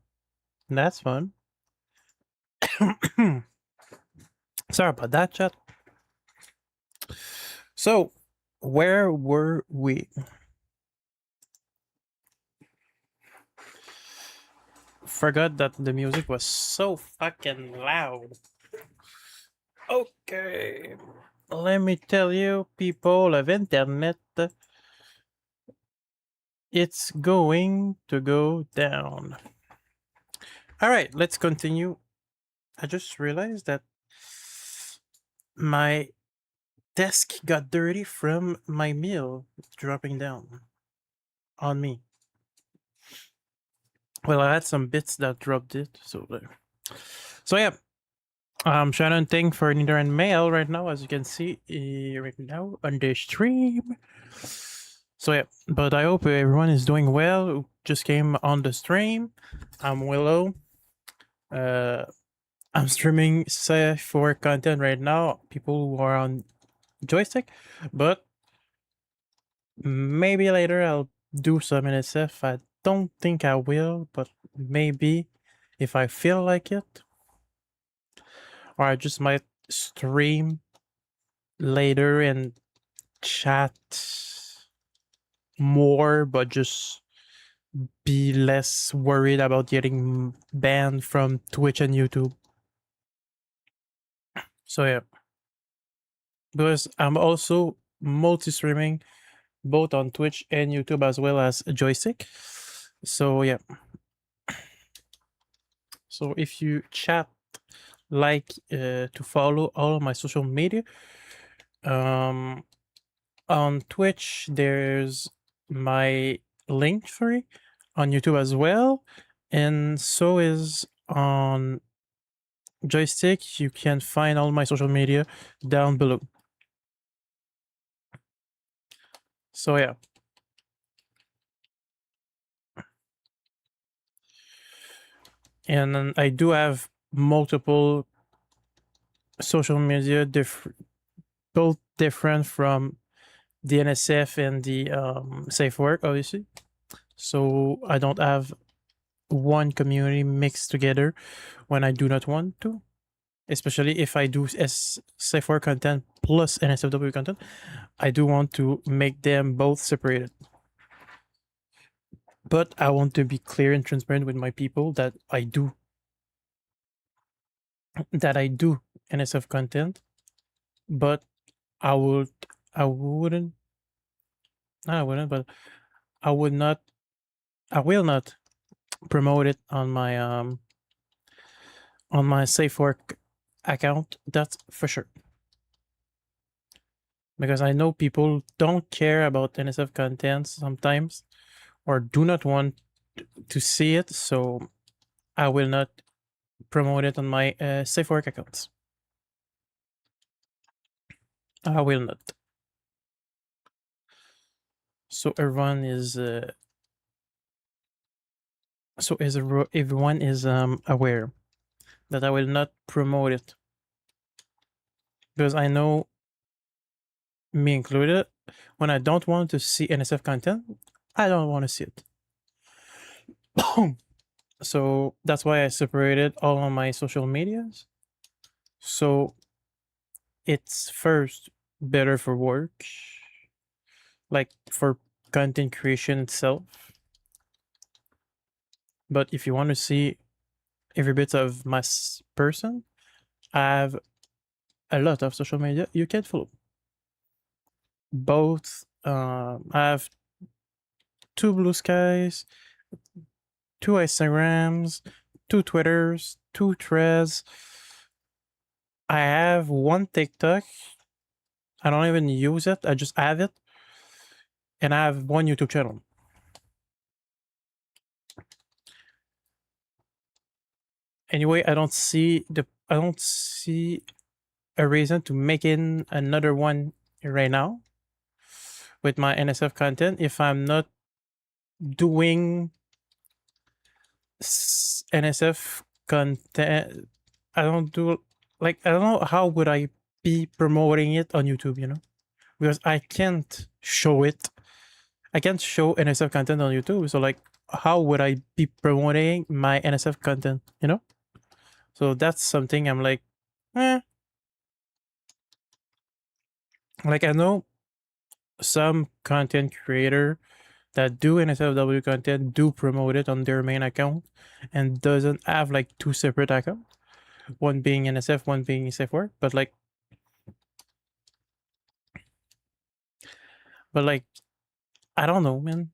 that's fun. Sorry about that, chat. So, where were we? Forgot that the music was so fucking loud. Okay. Let me tell you, people of internet, it's going to go down. All right, let's continue. I just realized that my desk got dirty from my meal dropping down on me. Well, I had some bits that dropped it, so there. So yeah, I'm trying to think for Nidoran mail right now, as you can see right now on the stream. So yeah, but I hope everyone is doing well. Who just came on the stream. I'm Willow. I'm streaming for content right now. People who are on joystick, but maybe later I'll do some NSF. I don't think I will, but maybe if I feel like it, or I just might stream later and chat more, but just be less worried about getting banned from Twitch and YouTube. So yeah, because I'm also multi-streaming both on Twitch and YouTube as well as a joystick. So yeah. So if you chat, like to follow all of my social media, on Twitch there's my link for it, on YouTube as well, and so is on joystick. You can find all my social media down below. So yeah. And then I do have multiple social media, both different from the NSF and the safe work, obviously. So I don't have one community mixed together when I do not want to, especially if I do safe work content plus NSFW content. I do want to make them both separated. But I want to be clear and transparent with my people that I do NSF content, but I wouldn't, I wouldn't, but I would not, I will not promote it on my safe work account. That's for sure. Because I know people don't care about NSF content sometimes, or do not want to see it, so I will not promote it on my safe work accounts. I will not. So everyone is everyone is aware that I will not promote it, because I know, me included, when I don't want to see NSF content, I don't want to see it. So that's why I separated all of my social medias. So it's first better for work, like for content creation itself. But if you want to see every bit of my person, I have a lot of social media you can follow. Both, I have 2 Blue Skies, 2 Instagrams, 2 Twitters, 2 Threads. I have 1 TikTok. I don't even use it. I just have it. And I have 1 YouTube channel. Anyway, I don't see a reason to make in another one right now with my NSF content if I'm not doing NSF content. I don't do, like, I don't know how would I be promoting it on YouTube, you know, because I can't show it. I can't show NSF content on YouTube. So like, how would I be promoting my NSF content, you know? So that's something I'm like, eh. Like I know some content creator that do NSFW content do promote it on their main account and doesn't have like two separate accounts, one being NSF, one being safe work. But like I don't know, man.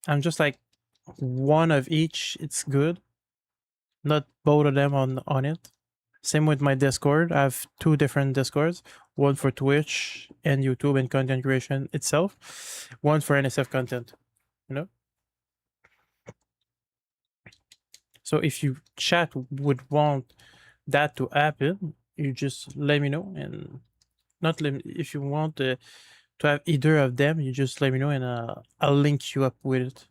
I'm just like one of each. It's good, not both of them on it. Same with my Discord. I have two different Discords, one for Twitch and YouTube and content creation itself, one for NSF content, you know? So if you chat would want that to happen, you just let me know and not let me, if you want to have either of them, you just let me know and I'll link you up with it.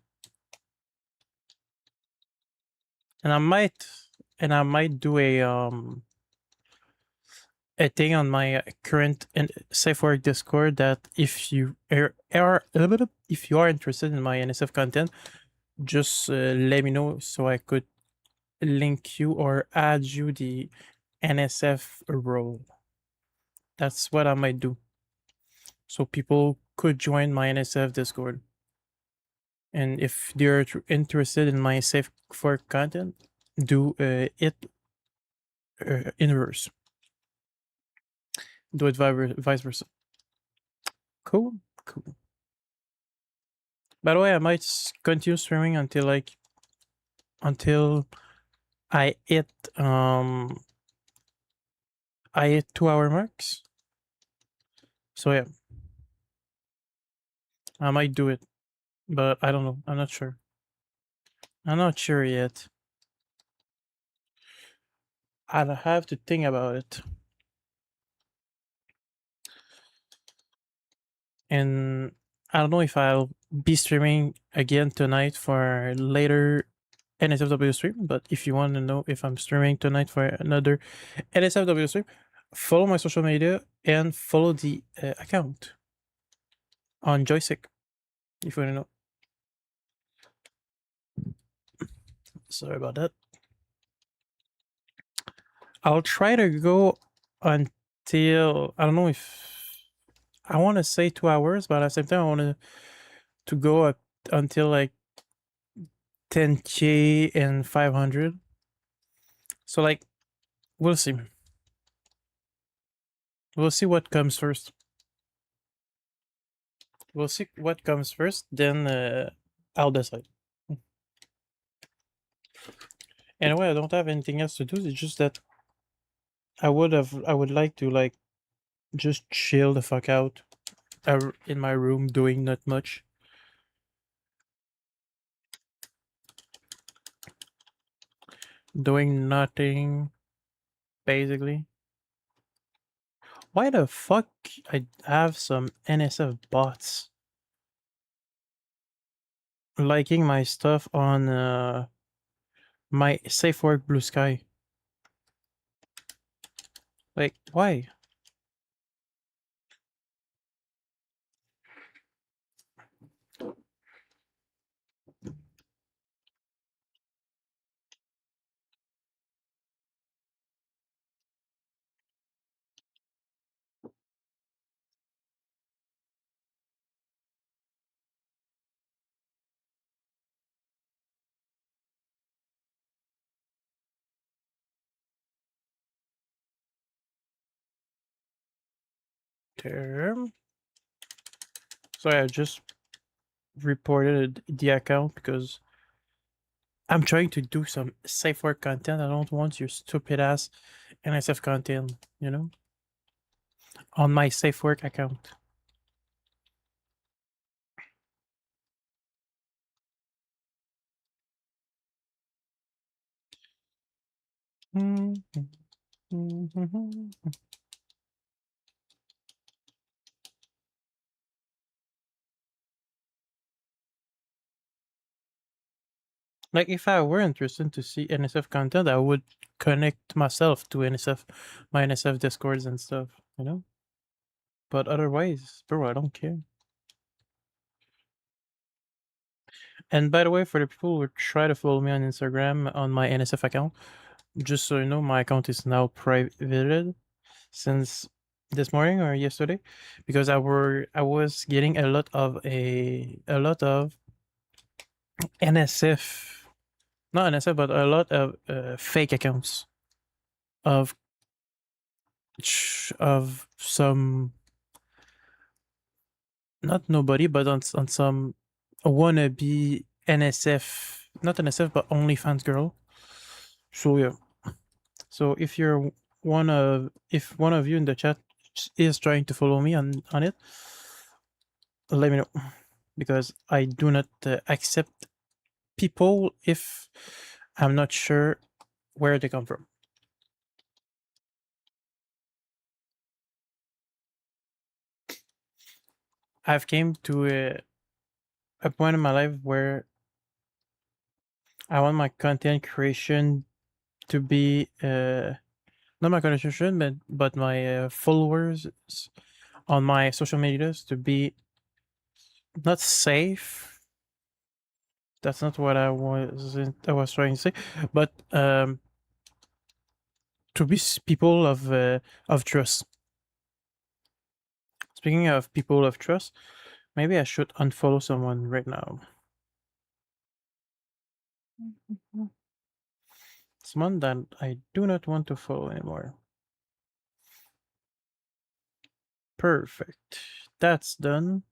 And I might do a thing on my current and safe work Discord that if you if you are interested in my NSF content, just let me know so I could link you or add you the NSF role. That's what I might do. So people could join my NSF Discord. And if they're interested in my safe work content, do it inverse. Do it vice versa. Cool. Cool. By the way, I might continue streaming until I hit 2-hour marks. So yeah, I might do it, but I don't know. I'm not sure. I'm not sure yet. I'll have to think about it. And I don't know if I'll be streaming again tonight for later NSFW stream, but if you want to know if I'm streaming tonight for another NSFW stream, follow my social media and follow the account on Joystick if you want to know. Sorry about that. I'll try to go until I don't know if I want to say 2 hours, but at the same time I want to go up until like 10K and 500. So like we'll see. We'll see what comes first. We'll see what comes first, then I'll decide. Anyway, I don't have anything else to do. It's just that I would like to like just chill the fuck out in my room doing not much. Doing nothing, basically. Why the fuck I have some NSF bots liking my stuff on my safe work blue sky? Like, why? Term. Sorry, I just reported the account because I'm trying to do some safe work content. I don't want your stupid ass NSF content, you know, on my safe work account. Like if I were interested to see NSF content, I would connect myself to NSF, my NSF discords and stuff, you know. But otherwise, bro, I don't care. And by the way, for the people who try to follow me on Instagram on my NSF account, just so you know, my account is now privated since this morning or yesterday because I was getting a lot of NSF, not NSF, but a lot of fake accounts of some, not nobody, but on some wannabe NSF, not NSF, but OnlyFans girl. So yeah. So if one of you in the chat is trying to follow me on it, let me know because I do not accept people if I'm not sure where they come from. I've came to a point in my life where I want my content creation to be not my content creation, but my followers on my social medias to be not safe. That's not what I was trying to say, but to be people of trust. Speaking of people of trust, maybe I should unfollow someone right now. Someone that I do not want to follow anymore. Perfect. That's done.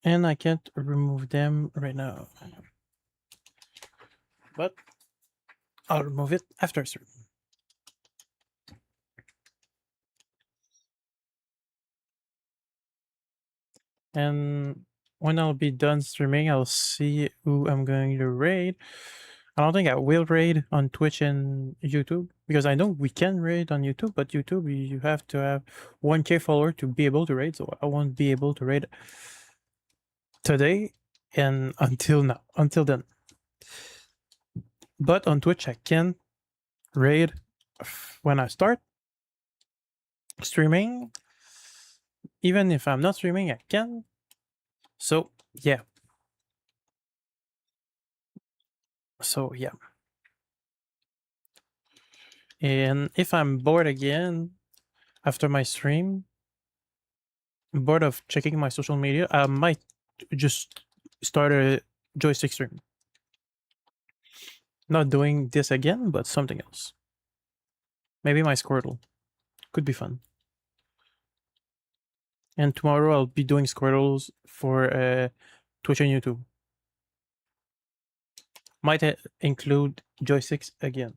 And I can't remove them right now. But I'll remove it after stream. And when I'll be done streaming, I'll see who I'm going to raid. I don't think I will raid on Twitch and YouTube because I know we can raid on YouTube, but YouTube you have to have 1K follower to be able to raid, so I won't be able to raid today and until then. But on Twitch I can raid when I start streaming. Even if I'm not streaming, I can. So yeah. And if I'm bored again after my stream, bored of checking my social media, I might just start a joystick stream. Not doing this again, but something else. Maybe my Squirtle. Could be fun. And tomorrow I'll be doing Squirtles for Twitch and YouTube. Might include joysticks again.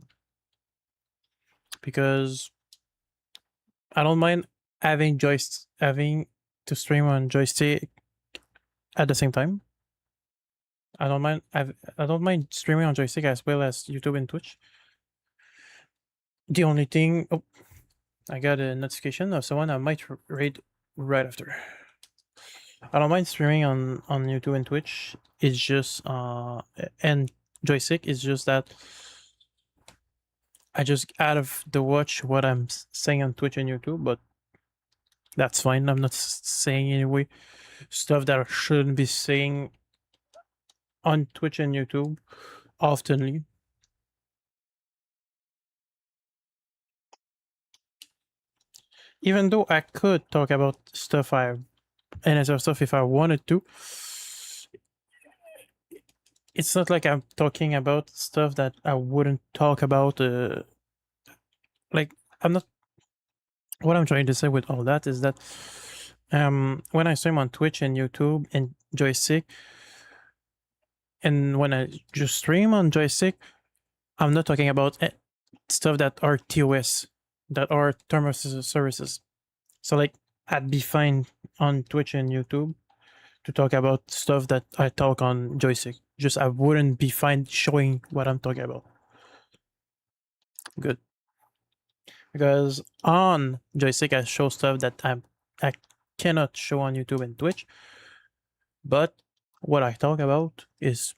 Because I don't mind having to stream on joystick at the same time. I don't mind streaming on joystick as well as YouTube and Twitch. The only thing, oh, I got a notification of someone I might raid right after. I don't mind streaming on YouTube and Twitch. It's just and joystick is just that I just out of the watch what I'm saying on Twitch and YouTube, but that's fine. I'm not saying anyway stuff that I shouldn't be saying on Twitch and YouTube oftenly. Even though I could talk about stuff and other stuff if I wanted to, it's not like I'm talking about stuff that I wouldn't talk about. Like I'm not. What I'm trying to say with all that is that when I stream on Twitch and YouTube and joystick, and when I just stream on joystick, I'm not talking about stuff that are TOS, that are terms of services. So like I'd be fine on Twitch and YouTube to talk about stuff that I talk on joystick. Just I wouldn't be fine showing what I'm talking about. Good. Because on joystick I show stuff that I cannot show on YouTube and Twitch. But what I talk about is,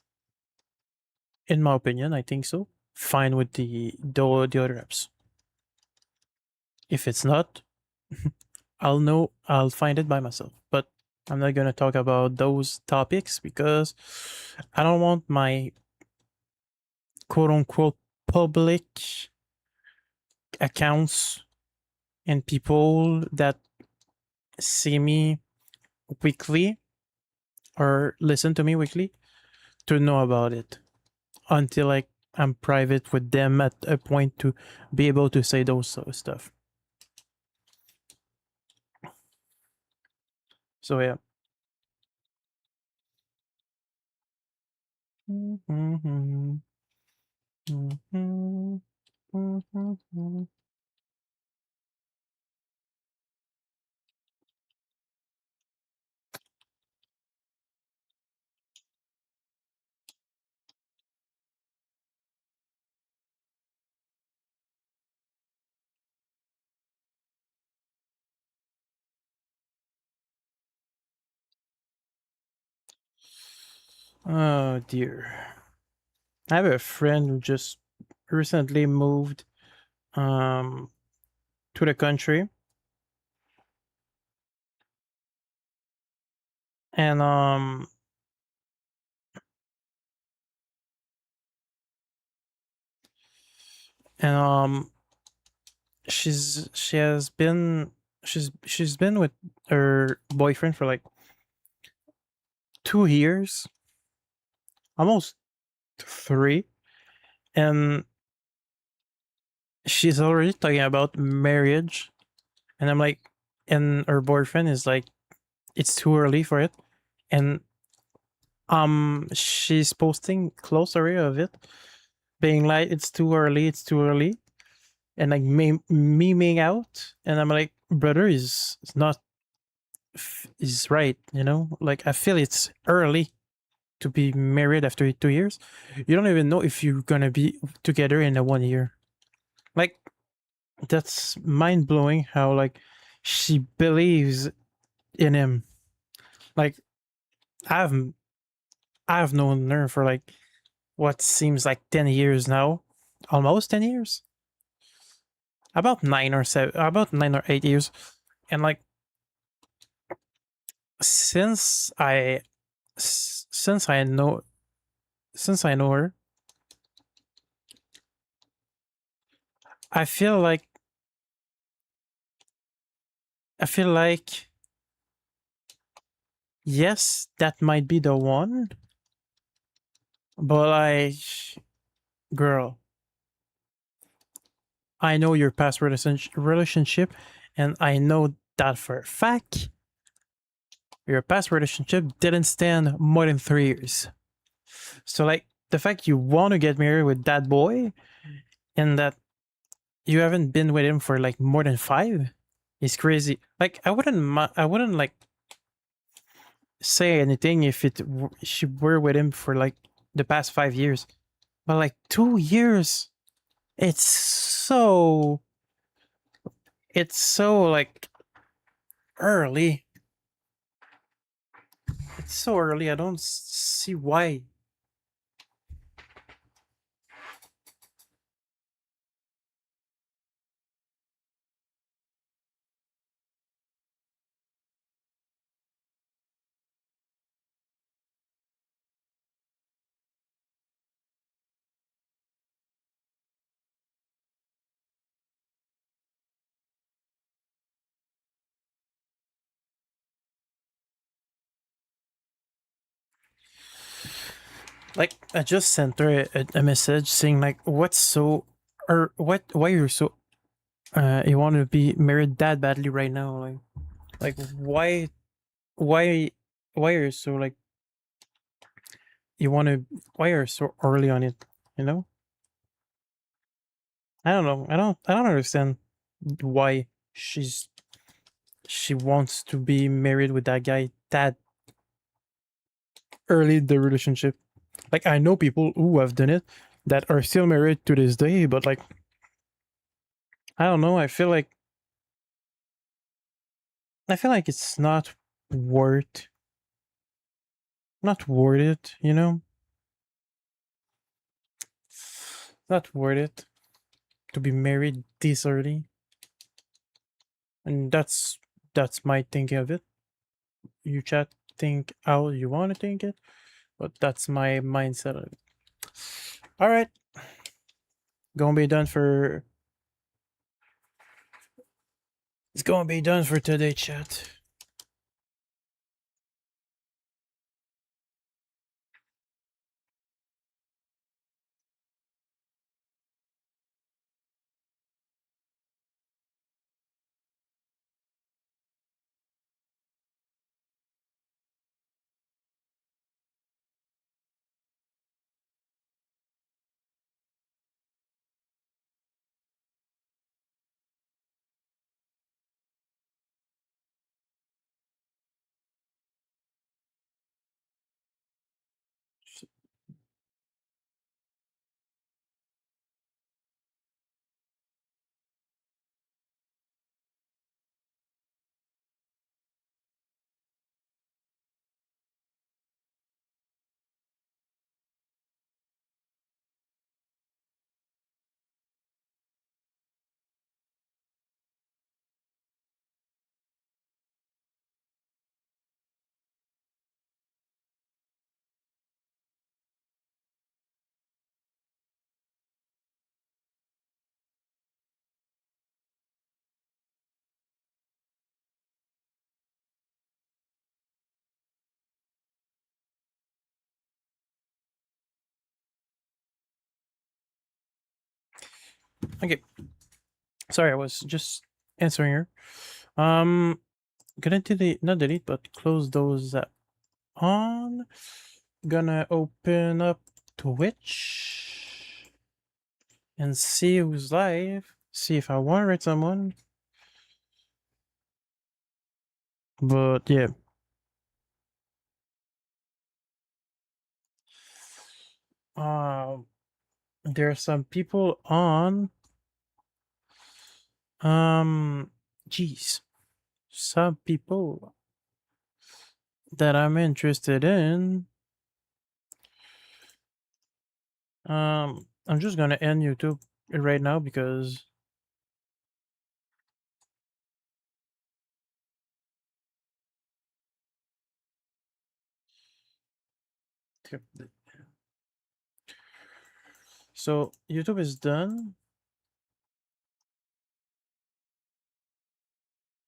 in my opinion, I think so, fine with the other apps. If it's not, I'll find it by myself. But I'm not gonna talk about those topics because I don't want my quote unquote public accounts and people that see me weekly or listen to me weekly to know about it until like I'm private with them at a point to be able to say those sort of stuff. So yeah. Oh dear. I have a friend who just recently moved um to the country, and and she's been with her boyfriend for like 2 years, almost three, and she's already talking about marriage, and I'm like, and her boyfriend is like, it's too early for it, and she's posting close area of it, being like, it's too early, and like memeing out, and I'm like, brother is not is right, you know, like I feel it's early to be married after 2 years. You don't even know if you're gonna be together in a 1 year. Like that's mind blowing how like she believes in him. Like I've I've known her for like what seems like 10 years now, almost 10 years, about 9 or 8 years, and like since I since I know since I know her, I feel like I feel like yes, that might be the one, but like, girl, I know your past relationship, and I know that for a fact. Your past relationship didn't stand more than 3 years. So, like, the fact you want to get married with that boy and that you haven't been with him for like more than 5 is crazy. Like, I wouldn't like say anything if she were with him for like the past 5 years, but like 2 years, it's so it's so like early. It's so early. I don't see why. Like I just sent her a message saying like, "What's so, or what? Why you're so? You want to be married that badly right now? Like why, why are you so like you want to? Why are you so early on it? You know? I don't know. I don't understand why she wants to be married with that guy that early in the relationship. Like I know people who have done it that are still married to this day, but like I don't know. I feel like it's worth not worth it. You know, not worth it to be married this early, and that's my thinking of it. you chat think how you want to think it, but that's my mindset of it. All right, gonna be done for. It's gonna be done for today, chat. Okay, sorry, I was just answering her. Gonna delete, not delete, but close those on. Gonna open up Twitch and see who's live. See if I want to read someone. But yeah. Um, there are some people on. Geez, some people that I'm interested in. I'm just gonna end YouTube right now because so YouTube is done.